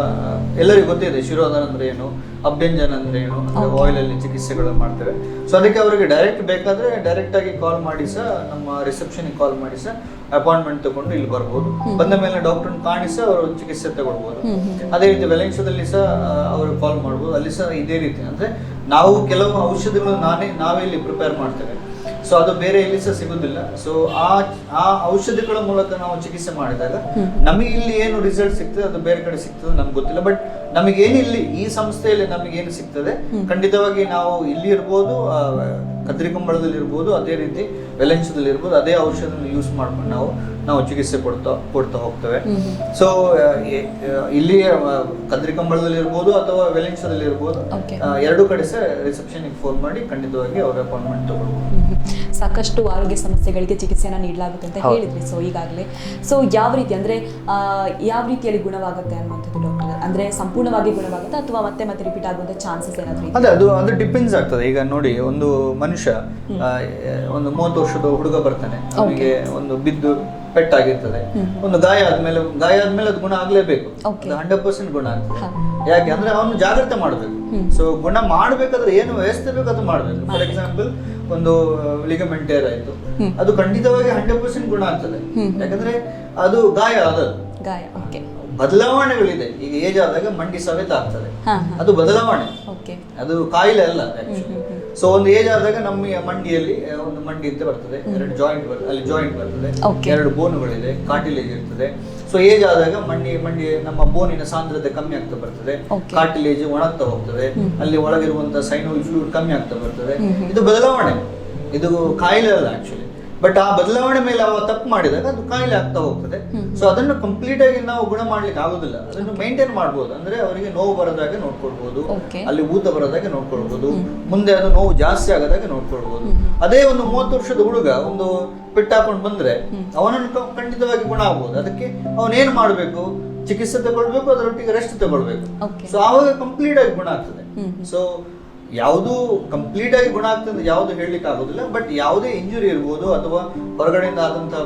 ಎಲ್ಲರಿಗೂ ಗೊತ್ತಿದೆ ಶಿರೋಧಾರ ಅಂದ್ರೆ ಏನು, ಅಭ್ಯಂಜನ ಅಂದ್ರೆ ಏನು, ಆಯಿಲ್ ಅಲ್ಲಿ ಚಿಕಿತ್ಸೆಗಳನ್ನು ಮಾಡ್ತೇವೆ. ಸೊ ಅದಕ್ಕೆ ಅವರಿಗೆ ಡೈರೆಕ್ಟ್ ಬೇಕಾದ್ರೆ ಡೈರೆಕ್ಟ್ ಆಗಿ ಕಾಲ್ ಮಾಡಿ ಸಹ ನಮ್ಮ ರಿಸೆಪ್ಷನ್ ಕಾಲ್ ಮಾಡಿ ಸಹ ಅಪಾಯಿಂಟ್ಮೆಂಟ್ ತಗೊಂಡು ಇಲ್ಲಿ ಬರ್ಬೋದು. ಬಂದ ಮೇಲೆ ಡಾಕ್ಟರ್ ಕಾಣಿಸ ಅವರು ಚಿಕಿತ್ಸೆ ತಗೊಳ್ಬಹುದು. ಅದೇ ರೀತಿ ವೆಲೆನ್ಸಿಯಾದಲ್ಲಿ ಸಹ ಅವರು ಕಾಲ್ ಮಾಡ್ಬೋದು. ಅಲ್ಲಿ ಸಹ ಇದೇ ರೀತಿ ಅಂದ್ರೆ ನಾವು ಕೆಲವು ಔಷಧಿಗಳು ನಾವೇ ಇಲ್ಲಿ ಪ್ರಿಪೇರ್ ಮಾಡ್ತೇವೆ. ಸೊ ಅದು ಬೇರೆ ಎಲ್ಲಿ ಸಹ ಸಿಗುದಿಲ್ಲ. ಸೊ ಆ ಔಷಧಿಗಳ ಮೂಲಕ ನಾವು ಚಿಕಿತ್ಸೆ ಮಾಡಿದಾಗ ನಮಗೆ ಇಲ್ಲಿ ಏನು ರಿಸಲ್ಟ್ ಸಿಗ್ತದೆ ಅದು ಬೇರೆ ಕಡೆ ಸಿಗ್ತದೆ ನಮ್ಗೆ ಗೊತ್ತಿಲ್ಲ. ಬಟ್ ನಮಗೇನು ಇಲ್ಲಿ ಈ ಸಂಸ್ಥೆಯಲ್ಲಿ ನಮಗೇನು ಸಿಗ್ತದೆ ಖಂಡಿತವಾಗಿ ನಾವು ಇಲ್ಲಿ ಇರ್ಬೋದು, ಕದ್ರಿ ಕಂಬಳದಲ್ಲಿ ಇರ್ಬೋದು, ಅದೇ ರೀತಿ ವೆಲೆನ್ಸಿಯಾದಲ್ಲಿ ಇರ್ಬೋದು, ಅದೇ ಔಷಧನ ಯೂಸ್ ಮಾಡ್ಕೊಂಡು ನಾವು ಚಿಕಿತ್ಸೆ ಕೊಡ್ತಾ ಹೋಗ್ತೇವೆ. ಸೊ ಇಲ್ಲಿ ಕದ್ರಿ ಕಂಬಳದಲ್ಲಿ ಇರ್ಬೋದು ಅಥವಾ ವೆಲೆನ್ಸಿಯಾದಲ್ಲಿ ಇರ್ಬೋದು, ಎರಡು ಕಡೆ ಸಹ ರಿಸೆಪ್ಷನ್ ಫೋನ್ ಮಾಡಿ ಖಂಡಿತವಾಗಿ ಅವ್ರ ಅಪಾಯಿಂಟ್ಮೆಂಟ್ ತಗೊಳ್ಬೋದು. ಸಾಕಷ್ಟು ಆರೋಗ್ಯ ಸಮಸ್ಯೆಗಳಿಗೆ ಚಿಕಿತ್ಸೆಯನ್ನು ನೀಡಲಾಗುತ್ತೆ ಅಂತ ಹೇಳಿದ್ವಿ. ಸೊ ಈಗಾಗಲೇ ಸೊ ಯಾವ ರೀತಿ ಅಂದ್ರೆ ಯಾವ ರೀತಿಯಲ್ಲಿ ಗುಣವಾಗುತ್ತೆ ಅನ್ನುವಂಥದ್ದು ಡಾಕ್ಟರ್? ಅಂದ್ರೆ ಸಂಪೂರ್ಣವಾಗಿ ಗುಣವಾಗುತ್ತೆ ಅಥವಾ ಮತ್ತೆ ಮತ್ತೆ ರಿಪೀಟ್ ಆಗುವಂತ ಚಾನ್ಸಸ್ ಏನಾದ್ರು? ಅದು ಡಿಪೆಂಡ್ಸ್ ಆಗ್ತದೆ. ಈಗ ನೋಡಿ, ಒಂದು ಮನುಷ್ಯ ಒಂದು 30 ವರ್ಷದ ಹುಡುಗ ಬರ್ತಾನೆ, ಅವನಿಗೆ ಒಂದು ಬಿದ್ದು ಪೆಟ್ಟಾಗಿರ್ತದೆ, ಒಂದು ಗಾಯ ಆದ್ಮೇಲೆ ಅದು ಗುಣ ಆಗ್ಲೇಬೇಕು. 100% ಗುಣ ಆಗ್ತದೆ. ಯಾಕೆ ಅಂದ್ರೆ ಅವನು ಜಾಗ್ರತೆ ಮಾಡ್ಬೇಕು. ಸೊ ಗುಣ ಮಾಡ್ಬೇಕಾದ್ರೆ ಏನು ವ್ಯವಸ್ಥೆ ಬೇಕು ಅದು ಮಾಡ್ಬೇಕು. ಫಾರ್ ಎಕ್ಸಾಂಪಲ್, ಒಂದು ಲಿಗಮೆಂಟ್ ಟೇರ್ ಆಯ್ತು, ಅದು ಖಂಡಿತವಾಗಿ 100% ಗುಣ ಆಗ್ತದೆ. ಯಾಕಂದ್ರೆ ಅದು ಗಾಯ ಬದಲಾವಣೆಗಳಿದೆ. ಈಗ ಏಜ್ ಆದಾಗ ಮಂಡಿ ಸವೆತ ಆಗ್ತದೆ, ಹಾ, ಅದು ಬದಲಾವಣೆ, ಓಕೆ. ಅದು ಕಾಯಿಲೆ ಅಲ್ಲ ಆಕ್ಚುಲಿ. ಸೊ ಒಂದು ಏಜ್ ಆದಾಗ ನಮ್ಮ ಮಂಡಿಯಲ್ಲಿ ಒಂದು ಮಂಡಿ ಅಂತ ಬರ್ತದೆ, 2 ಜಾಯಿಂಟ್ ಬರ್ತದೆ, ಅಲ್ಲಿ ಜಾಯಿಂಟ್ ಬರ್ತದೆ, Okay. 2 ಬೋನುಗಳಿದೆ, ಕಾರ್ಟಿಲೇಜ್ ಇರ್ತದೆ. ಸೊ ಏಜ್ ಆದಾಗ ಮಂಡಿ ನಮ್ಮ ಬೋನಿನ ಸಾಂದ್ರತೆ ಕಮ್ಮಿ ಆಗ್ತಾ ಬರ್ತದೆ, Okay. ಕಾರ್ಟಿಲೇಜ್ ಒಣಗ್ತಾ ಹೋಗ್ತದೆ, ಅಲ್ಲಿ ಒಳಗಿರುವಂತಹ ಸೈನೋವಿಯಲ್ ಫ್ಲೂಯಿಡ್ ಕಮ್ಮಿ ಆಗ್ತಾ ಬರ್ತದೆ. ಇದು ಬದಲಾವಣೆ, ಇದು ಕಾಯಿಲೆ ಅಲ್ಲ ಆಕ್ಚುಲಿ. ಬಟ್ ಆ ಬದಲಾವಣೆ ಮೇಲೆ ಅವ ತಪ್ಪು ಮಾಡಿದಾಗ ಅದು ಕಾಯಿಲೆ ಆಗ್ತಾ ಹೋಗ್ತದೆ. ಸೊ ಅದನ್ನು ಕಂಪ್ಲೀಟ್ ಆಗಿ ನಾವು ಗುಣ ಮಾಡ್ಲಿಕ್ಕೆ ಆಗುದಿಲ್ಲ, ಅದನ್ನು ಮೇಂಟೈನ್ ಮಾಡ್ಬೋದು. ಅಂದ್ರೆ ಅವರಿಗೆ ನೋವು ಬರೋದಾಗೆ ನೋಡ್ಕೊಳ್ಬಹುದು, Okay. ಅಲ್ಲಿ ಊತ ಬರೋದಾಗೆ ನೋಡ್ಕೊಳ್ಬಹುದು, ಮುಂದೆ ಅದು ನೋವು ಜಾಸ್ತಿ ಆಗೋದಾಗೆ ನೋಡ್ಕೊಳ್ಬಹುದು. ಅದೇ ಒಂದು 30 ವರ್ಷದ ಹುಡುಗ ಒಂದು ಪೆಟ್ಟು ಹಾಕೊಂಡು ಬಂದ್ರೆ ಅವನನ್ನು ಖಂಡಿತವಾಗಿ ಗುಣ ಆಗ್ಬೋದು. ಅದಕ್ಕೆ ಅವನೇನ್ ಮಾಡ್ಬೇಕು, ಚಿಕಿತ್ಸೆ ತಗೊಳ್ಬೇಕು, ಅದರೊಟ್ಟಿಗೆ ರೆಸ್ಟ್ ತಗೊಳ್ಬೇಕು. Okay. ಸೊ ಆವಾಗ ಕಂಪ್ಲೀಟ್ ಆಗಿ ಗುಣ ಆಗ್ತದೆ. ಸೊ ಯಾವುದು ಕಂಪ್ಲೀಟ್ ಆಗಿ ಗುಣ ಆಗ್ತದೆ ಯಾವುದು ಹೇಳಲಿಕ್ಕೆ ಆಗೋದಿಲ್ಲ. ಬಟ್ ಯಾವುದೇ ಇಂಜುರಿ ಇರ್ಬೋದು ಅಥವಾ ಹೊರಗಡೆಯಿಂದ ಆದಂತಹ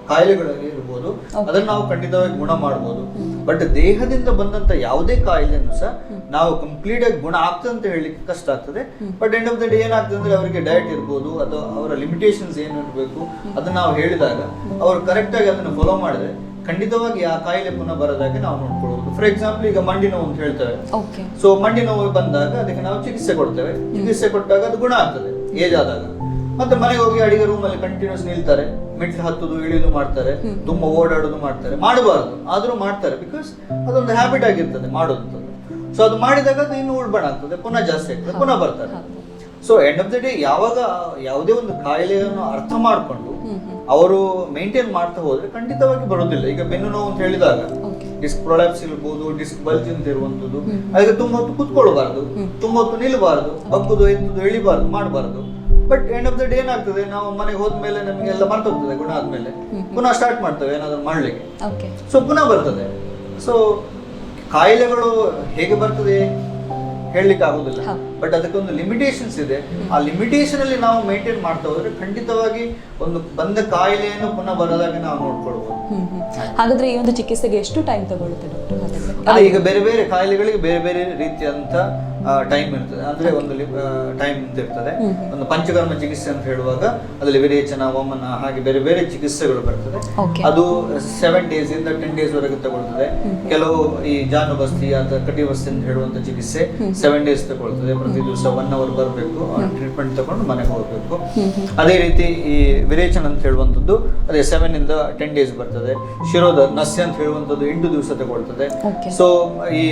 ಕಾಯಿಲೆಗಳು ಇರ್ಬೋದು, ಅದನ್ನ ನಾವು ಖಂಡಿತವಾಗಿ ಗುಣ ಮಾಡ್ಬೋದು. ಬಟ್ ದೇಹದಿಂದ ಬಂದಂತ ಯಾವುದೇ ಕಾಯಿಲೆಯನ್ನು ಸಹ ನಾವು ಕಂಪ್ಲೀಟ್ ಆಗಿ ಗುಣ ಆಗ್ತದೆ ಅಂತ ಹೇಳಲಿಕ್ಕೆ ಕಷ್ಟ ಆಗ್ತದೆ. But end of the day ಏನಾಗ್ತದೆ ಅಂದ್ರೆ ಅವರಿಗೆ ಡಯಟ್ ಇರ್ಬೋದು ಅಥವಾ ಅವರ ಲಿಮಿಟೇಷನ್ಸ್ ಏನು ಇರಬೇಕು ಅದನ್ನ ನಾವು ಹೇಳಿದಾಗ ಅವರು ಕರೆಕ್ಟ್ ಆಗಿ ಅದನ್ನು ಫಾಲೋ ಮಾಡಿದ್ರೆ ಖಂಡಿತವಾಗಿ ಆ ಕಾಯಿಲೆ ಪುನಃ ಬರೋದಾಗೆ ನಾವು ನೋಡ್ಕೊಳ್ಬಹುದು. ಫಾರ್ ಎಕ್ಸಾಂಪಲ್ ಈಗ ಮಂಡಿ ನೋವು ಅಂತ ಹೇಳ್ತೇವೆ. ಸೊ ಮಂಡಿ ನೋವು ಬಂದಾಗ ಅದಕ್ಕೆ ನಾವು ಚಿಕಿತ್ಸೆ ಕೊಡ್ತೇವೆ. ಚಿಕಿತ್ಸೆ ಕೊಟ್ಟಾಗ ಅದು ಗುಣ ಆಗ್ತದೆ ಏಜ್ ಆದಾಗ. ಮತ್ತೆ ಮನೆಗೆ ಹೋಗಿ ಅಡಿಗೆ ರೂಮ್ ಅಲ್ಲಿ ಕಂಟಿನ್ಯೂಸ್ ನಿಲ್ತಾರೆ, ಮೆಟ್ಲು ಹತ್ತುದು ಇಳಿದು ಮಾಡ್ತಾರೆ, ತುಂಬಾ ಓಡಾಡೋದು ಮಾಡ್ತಾರೆ. ಮಾಡಬಾರದು ಆದ್ರೂ ಮಾಡ್ತಾರೆ, ಬಿಕಾಸ್ ಅದೊಂದು ಹ್ಯಾಬಿಟ್ ಆಗಿರ್ತದೆ ಮಾಡೋದು. ಸೊ ಅದು ಮಾಡಿದಾಗ ಅದು ಇನ್ನು ಉಳ್ಬಣ ಆಗ್ತದೆ, ಪುನಃ ಜಾಸ್ತಿ ಆಗ್ತದೆ, ಪುನಃ ಬರ್ತಾರೆ. So end of the day ಯಾವಾಗ ಯಾವುದೇ ಒಂದು ಕಾಯಿಲೆಯನ್ನು ಅರ್ಥ ಮಾಡಿಕೊಂಡು ಅವರು ಮೇಂಟೈನ್ ಮಾಡ್ತಾ ಹೋದ್ರೆ ಖಂಡಿತವಾಗಿ ಬರೋದಿಲ್ಲ. ಈಗ ಬೆನ್ನು ನೋವು ಅಂತ ಹೇಳಿದಾಗ ಡಿಸ್ಕ್ ಪ್ರೊಲ್ಯಾಪ್ಸ್ ಇರ್ಬೋದು, ಡಿಸ್ಕ್ ಬಲ್ಜ್ ಅಂತ ಇರುವಂತದ್ದು, ಅದಕ್ಕೆ ತುಂಬಾ ಹೊತ್ತು ಕೂತ್ಕೊಳ್ಬಾರ್ದು, ತುಂಬಾ ಹೊತ್ತು ನಿಲ್ಬಾರ್ದು, ಬಗ್ಗುದು ಎತ್ತುದು ಎಳಿಬಾರ್ದು, ಮಾಡಬಾರ್ದು. But end of the day ಏನಾಗ್ತದೆ, ನಾವು ಮನೆಗೆ ಹೋದ್ಮೇಲೆ ನಮಗೆ ಎಲ್ಲ ಮರ್ತೋಗ್ತದೆ. ಗುಣ ಆದ್ಮೇಲೆ ಪುನಃ ಸ್ಟಾರ್ಟ್ ಮಾಡ್ತೇವೆ ಏನಾದ್ರು ಮಾಡ್ಲಿಕ್ಕೆ, ಸೊ ಪುನಃ ಬರ್ತದೆ. ಸೊ ಕಾಯಿಲೆಗಳು ಹೇಗೆ ಬರ್ತದೆ ಹೇಳಲಿಕ್ಕೆ ಆಗುದಿಲ್ಲ. ಬಟ್ ಅದಕ್ಕೊಂದು ಲಿಮಿಟೇಷನ್ಸ್ ಇದೆ. ಆ ಲಿಮಿಟೇಷನ್ ಅಲ್ಲಿ ನಾವು ಮೇಂಟೈನ್ ಮಾಡ್ತಾ ಹೋದ್ರೆ ಖಂಡಿತವಾಗಿ ಒಂದು ಬಂದ ಕಾಯಿಲೆಯನ್ನು ಪುನಃ ಬರೋದಾಗಿ ನಾವು ನೋಡ್ಕೊಳ್ಬಹುದು. ಹಾಗಾದ್ರೆ ಈ ಒಂದು ಚಿಕಿತ್ಸೆಗೆ ಎಷ್ಟು ಟೈಮ್ ತಗೊಳುತ್ತೆ ಡಾಕ್ಟರ್? ಅದೇ ಈಗ ಬೇರೆ ಬೇರೆ ಕಾಯಿಲೆಗಳಿಗೆ ಬೇರೆ ಬೇರೆ ರೀತಿಯಂತ ಟೈಮ್ ಇರ್ತದೆ. ಅಂದ್ರೆ ಒಂದು ಟೈಮ್ ಅಂತ ಇರ್ತದೆ. ಒಂದು ಪಂಚಕರ್ಮ ಚಿಕಿತ್ಸೆ ಅಂತ ಹೇಳುವಾಗ ಅದರಲ್ಲಿ ವಿರೇಚನ, ವಮನ, ಹಾಗೆ ಬೇರೆ ಬೇರೆ ಚಿಕಿತ್ಸೆಗಳು ಬರ್ತದೆ. ಅದು 7 days ಇಂದ 10 days ವರೆಗೆ ತಗೊಳ್ತದೆ. ಕೆಲವು ಈ ಜಾನುಬಸ್ತಿ ಅಥವಾ ಕಟಿಬಸ್ತಿ ಅಂತ ಹೇಳುವಂತ ಚಿಕಿತ್ಸೆ 7 days ತಗೊಳ್ತದೆ. ಪ್ರತಿ ದಿವಸ 1 hour ಬರಬೇಕು, ಟ್ರೀಟ್ಮೆಂಟ್ ತಗೊಂಡು ಮನೆಗೆ ಹೋಗ್ಬೇಕು. ಅದೇ ರೀತಿ ಈ ವಿರೇಚನ ಅಂತ ಹೇಳುವಂಥದ್ದು ಅದೇ 7 ಇಂದ 10 days ಬರ್ತದೆ. ಶಿರೋಧ ನಸ್ಯ ಅಂತ ಹೇಳುವಂಥದ್ದು 8 ದಿವಸ ತಗೊಳ್ತದೆ. ಸೊ ಈ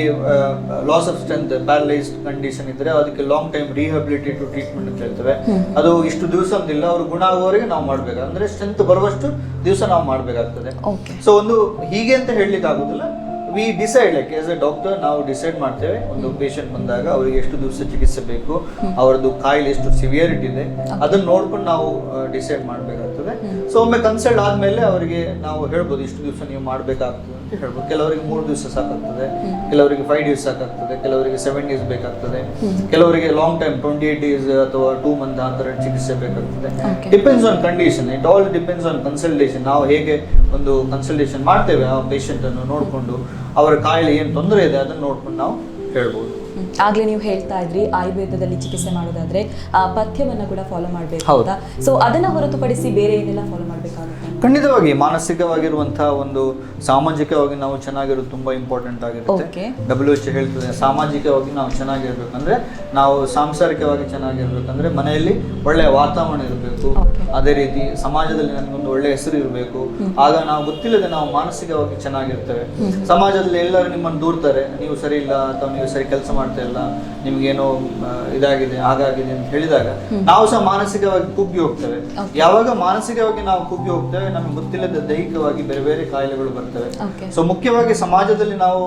loss of strength, paralysed condition ಇದ್ರೆ ಅದಕ್ಕೆ ಲಾಂಗ್ ಟೈಮ್ ರಿಹ್ಯಾಬಿಲಿಟೇಟಿವ್ ಟ್ರೀಟ್ಮೆಂಟ್ ಅಂತ ಹೇಳ್ತೇವೆ. ಅದು ಇಷ್ಟು ದಿವಸ ಅಂತಿಲ್ಲ, ಅವ್ರು ಗುಣ ಆಗುವವರೆಗೆ ನಾವು ಮಾಡ್ಬೇಕು. ಅಂದ್ರೆ ಸ್ಟ್ರೆಂತ್ ಬರುವಷ್ಟು ದಿವಸ ನಾವು ಮಾಡ್ಬೇಕಾಗ್ತದೆ. ಸೊ ಒಂದು ಹೀಗೆ ಅಂತ ಹೇಳಲಿಕ್ಕೆ ಆಗುದಿಲ್ಲ. We decide, like as A doctor ನಾವು ಡಿಸೈಡ್ ಮಾಡ್ತೇವೆ ಒಂದು ಪೇಷಂಟ್ ಬಂದಾಗ ಅವರಿಗೆ ಎಷ್ಟು ದಿವಸ ಚಿಕಿತ್ಸೆ ಬೇಕು, ಅವರದ್ದು ಕಾಯಿಲೆ ಎಷ್ಟು ಸಿವಿಯರಿಟಿ ಇದೆ ಅದನ್ನ ನೋಡ್ಕೊಂಡು ನಾವು ಡಿಸೈಡ್ ಮಾಡಬೇಕಾಗ್ತದೆ. ಸೊ ಒಮ್ಮೆ ಕನ್ಸಲ್ಟ್ ಆದ್ಮೇಲೆ ಅವರಿಗೆ ನಾವು ಹೇಳ್ಬೋದು ಇಷ್ಟು ದಿವಸ ನೀವು ಮಾಡಬೇಕಾಗ್ತದೆ ಅಂತ ಹೇಳ್ಬೋದು. ಕೆಲವರಿಗೆ 3 ದಿವಸ ಸಾಕಾಗ್ತದೆ, ಕೆಲವರಿಗೆ 5 days ಸಾಕಾಗ್ತದೆ, ಕೆಲವರಿಗೆ 7 days ಬೇಕಾಗ್ತದೆ, ಕೆಲವರಿಗೆ ಲಾಂಗ್ ಟೈಮ್ 28 days ಅಥವಾ 2 months ಆ ಥರ ಚಿಕಿತ್ಸೆ ಬೇಕಾಗ್ತದೆ. Depends on condition, it all depends on consultation. ನಾವು ಹೇಗೆ ಒಂದು ಕನ್ಸಲ್ಟೇಷನ್ ಮಾಡ್ತೇವೆ ಆ ಪೇಷಂಟ್ ಅನ್ನು ನೋಡಿಕೊಂಡು ಅವರ ಕಾಯಿಲೆ ಏನು ತೊಂದರೆ ಇದೆ ಅದನ್ನು ನೋಡ್ಕೊಂಡು ನಾವು ಹೇಳ್ಬೋದು. ಆಗ್ಲೇ ನೀವು ಹೇಳ್ತಾ ಇದ್ರಿ ಆಯುರ್ವೇದದಲ್ಲಿ ಚಿಕಿತ್ಸೆ ಮಾಡೋದಾದ್ರೆ ಪಥ್ಯವನ್ನ ಕೂಡ ಫಾಲೋ ಮಾಡಬೇಕು ಅಂತ. ಸೊ ಅದನ್ನ ಹೊರತುಪಡಿಸಿ ಬೇರೆ ಏನೆಲ್ಲ ಫಾಲೋ ಮಾಡಬೇಕಾಗುತ್ತೆ? ಖಂಡಿತವಾಗಿ ಮಾನಸಿಕವಾಗಿರುವಂತಹ ಒಂದು ಸಾಮಾಜಿಕವಾಗಿ ನಾವು ಚೆನ್ನಾಗಿರೋದು ತುಂಬಾ ಇಂಪಾರ್ಟೆಂಟ್ ಆಗಿರುತ್ತೆ. WHO ಹೇಳ್ತದೆ ಸಾಮಾಜಿಕವಾಗಿ ನಾವು ಚೆನ್ನಾಗಿರ್ಬೇಕಂದ್ರೆ, ನಾವು ಸಾಂಸಾರಿಕವಾಗಿ ಚೆನ್ನಾಗಿರ್ಬೇಕಂದ್ರೆ ಮನೆಯಲ್ಲಿ ಒಳ್ಳೆಯ ವಾತಾವರಣ ಇರಬೇಕು. ಅದೇ ರೀತಿ ಸಮಾಜದಲ್ಲಿ ನಮಗೊಂದು ಒಳ್ಳೆಯ ಹೆಸರು ಇರಬೇಕು. ಆಗ ನಾವು ಗೊತ್ತಿಲ್ಲದೆ ನಾವು ಮಾನಸಿಕವಾಗಿ ಚೆನ್ನಾಗಿರ್ತೇವೆ. ಸಮಾಜದಲ್ಲಿ ಎಲ್ಲರೂ ನಿಮ್ಮನ್ನು ದೂರ್ತಾರೆ, ನೀವು ಸರಿ ಇಲ್ಲ ಅಥವಾ ನೀವು ಸರಿ ಕೆಲಸ ಮಾಡ್ತಾ ಇಲ್ಲ, ನಿಮ್ಗೇನೋ ಇದಾಗಿದೆ ಹಾಗಾಗಿದೆ ಅಂತ ಹೇಳಿದಾಗ ನಾವು ಸಹ ಮಾನಸಿಕವಾಗಿ ಕುಗ್ಗಿ ಹೋಗ್ತೇವೆ. ಯಾವಾಗ ಮಾನಸಿಕವಾಗಿ ನಾವು ಕುಗ್ಗಿ ಹೋಗ್ತೇವೆ ನಮಗೆ ಗೊತ್ತಿಲ್ಲದ ದೈಹಿಕವಾಗಿ ಬೇರೆ ಬೇರೆ ಕಾಯಿಲೆಗಳು ಬರ್ತವೆ. ಸೊ ಮುಖ್ಯವಾಗಿ ಸಮಾಜದಲ್ಲಿ ನಾವು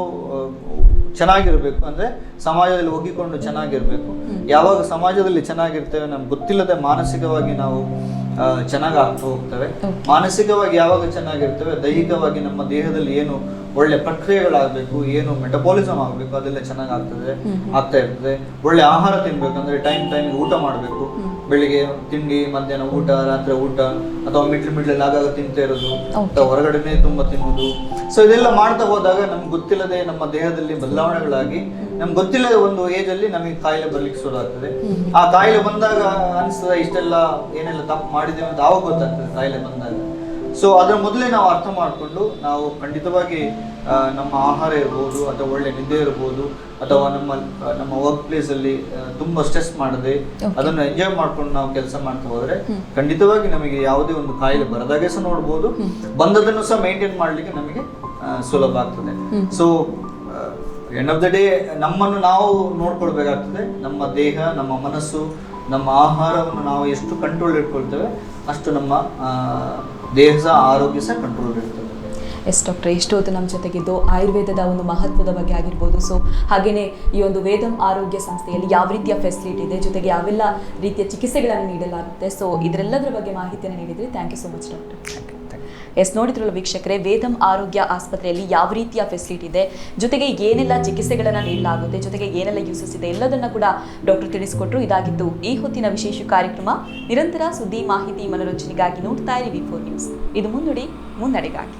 ಚೆನ್ನಾಗಿರ್ಬೇಕು ಅಂದ್ರೆ ಸಮಾಜದಲ್ಲಿ ಒಗ್ಗಿಕೊಂಡು ಚೆನ್ನಾಗಿರ್ಬೇಕು. ಯಾವಾಗ ಸಮಾಜದಲ್ಲಿ ಚೆನ್ನಾಗಿರ್ತೇವೆ ನಮ್ಗೆ ಗೊತ್ತಿಲ್ಲದೆ ಮಾನಸಿಕವಾಗಿ ನಾವು ಚೆನ್ನಾಗಿ ಆಗ್ತಾ ಹೋಗ್ತೇವೆ. ಮಾನಸಿಕವಾಗಿ ಯಾವಾಗ ಚೆನ್ನಾಗಿರ್ತೇವೆ ದೈಹಿಕವಾಗಿ ನಮ್ಮ ದೇಹದಲ್ಲಿ ಏನು ಒಳ್ಳೆ ಪ್ರಕ್ರಿಯೆಗಳಾಗಬೇಕು, ಏನು ಮೆಟಬಾಲಿಸಮ್ ಆಗಬೇಕು ಅದೆಲ್ಲ ಚೆನ್ನಾಗಿ ಆಗ್ತಾ ಇರ್ತದೆ. ಒಳ್ಳೆ ಆಹಾರ ತಿನ್ಬೇಕಂದ್ರೆ ಟೈಮಿಗೆ ಊಟ ಮಾಡಬೇಕು. ಬೆಳಿಗ್ಗೆ ತಿಂಡಿ, ಮಧ್ಯಾಹ್ನ ಊಟ, ರಾತ್ರಿ ಊಟ, ಅಥವಾ ಮಿಡ್ಲಲ್ಲಿ ಆಗಾಗ ತಿಂತಾ ಇರೋದು ಅಥವಾ ಹೊರಗಡೆನೆ ತುಂಬಾ ತಿನ್ನುವುದು. ಸೊ ಇದೆಲ್ಲ ಮಾಡ್ತಾ ಹೋದಾಗ ನಮ್ಗೆ ಗೊತ್ತಿಲ್ಲದೆ ನಮ್ಮ ದೇಹದಲ್ಲಿ ಬದಲಾವಣೆಗಳಾಗಿ ನಮ್ಗೆ ಗೊತ್ತಿಲ್ಲದೆ ಒಂದು ಏಜ್ ಅಲ್ಲಿ ನಮಗೆ ಕಾಯಿಲೆ ಬರ್ಲಿಕ್ಕೆ ಶುರು ಆಗ್ತದೆ. ಆ ಕಾಯಿಲೆ ಬಂದಾಗ ಅನಿಸ್ತದೆ ಇಷ್ಟೆಲ್ಲ ಏನೆಲ್ಲ ತಪ್ಪು ಮಾಡಿದ್ದೇವೆ ಅಂತ ಆವಾಗ ಗೊತ್ತಾಗ್ತದೆ ಕಾಯಿಲೆ ಬಂದಾಗ. ಸೊ ಅದರ ಮೊದಲೇ ನಾವು ಅರ್ಥ ಮಾಡಿಕೊಂಡು ನಾವು ಖಂಡಿತವಾಗಿ ನಮ್ಮ ಆಹಾರ ಇರ್ಬೋದು ಅಥವಾ ಒಳ್ಳೆ ನಿದ್ದೆ ಇರ್ಬೋದು ಅಥವಾ ನಮ್ಮ ವರ್ಕ್ ಪ್ಲೇಸಲ್ಲಿ ತುಂಬ ಸ್ಟ್ರೆಸ್ ಮಾಡದೆ ಅದನ್ನು ಎಂಜಾಯ್ ಮಾಡ್ಕೊಂಡು ನಾವು ಕೆಲಸ ಮಾಡ್ತಾ ಹೋದರೆ ಖಂಡಿತವಾಗಿ ನಮಗೆ ಯಾವುದೇ ಒಂದು ಕಾಯಿಲೆ ಬರದಾಗೆ ಸಹ ನೋಡ್ಬೋದು, ಬಂದದನ್ನು ಸಹ ಮೇಂಟೈನ್ ಮಾಡಲಿಕ್ಕೆ ನಮಗೆ ಸುಲಭ ಆಗ್ತದೆ. So end of the day ನಮ್ಮನ್ನು ನಾವು ನೋಡ್ಕೊಳ್ಬೇಕಾಗ್ತದೆ. ನಮ್ಮ ದೇಹ, ನಮ್ಮ ಮನಸ್ಸು, ನಮ್ಮ ಆಹಾರವನ್ನು ನಾವು ಎಷ್ಟು ಕಂಟ್ರೋಲ್ ಇಟ್ಕೊಳ್ತೇವೆ ಅಷ್ಟು ನಮ್ಮ ದೇಹ ಸಹ ಆರೋಗ್ಯ ಸಹ ಕಂಟ್ರೋಲ್ ಇರ್ತದೆ. ಎಸ್ ಡಾಕ್ಟರ್, ಇಷ್ಟೊತ್ತು ನಮ್ಮ ಜೊತೆಗಿದ್ದು ಆಯುರ್ವೇದದ ಒಂದು ಮಹತ್ವದ ಬಗ್ಗೆ ಆಗಿರ್ಬೋದು, ಸೊ ಹಾಗೆಯೇ ಈ ಒಂದು ವೇದಂ ಆರೋಗ್ಯ ಸಂಸ್ಥೆಯಲ್ಲಿ ಯಾವ ರೀತಿಯ ಫೆಸಿಲಿಟಿ ಇದೆ, ಜೊತೆಗೆ ಯಾವೆಲ್ಲ ರೀತಿಯ ಚಿಕಿತ್ಸೆಗಳನ್ನು ನೀಡಲಾಗುತ್ತೆ, ಸೊ ಇದರೆಲ್ಲದರ ಬಗ್ಗೆ ಮಾಹಿತಿಯನ್ನು ನೀಡಿದರೆ thank you so much doctor. Yes, ನೋಡಿದ್ರಲ್ಲ ವೀಕ್ಷಕರೇ, ವೇದಂ ಆರೋಗ್ಯ ಆಸ್ಪತ್ರೆಯಲ್ಲಿ ಯಾವ ರೀತಿಯ ಫೆಸಿಲಿಟಿ ಇದೆ, ಜೊತೆಗೆ ಏನೆಲ್ಲ ಚಿಕಿತ್ಸೆಗಳನ್ನು ನೀಡಲಾಗುತ್ತೆ, ಜೊತೆಗೆ ಏನೆಲ್ಲ ಯೂಸಸ್ ಇದೆ, ಎಲ್ಲದನ್ನು ಕೂಡ ಡಾಕ್ಟರ್ ತಿಳಿಸಿಕೊಟ್ರು. ಇದಾಗಿದ್ದು ಈ ಹೊತ್ತಿನ ವಿಶೇಷ ಕಾರ್ಯಕ್ರಮ. ನಿರಂತರ ಸುದ್ದಿ, ಮಾಹಿತಿ, ಮನೋರಂಜನೆಗಾಗಿ ನೋಡ್ತಾ ಇರಿ V4 ನ್ಯೂಸ್. ಇದು ಮುನ್ನುಡಿ, ಮುನ್ನಡೆಗಾಗಿ.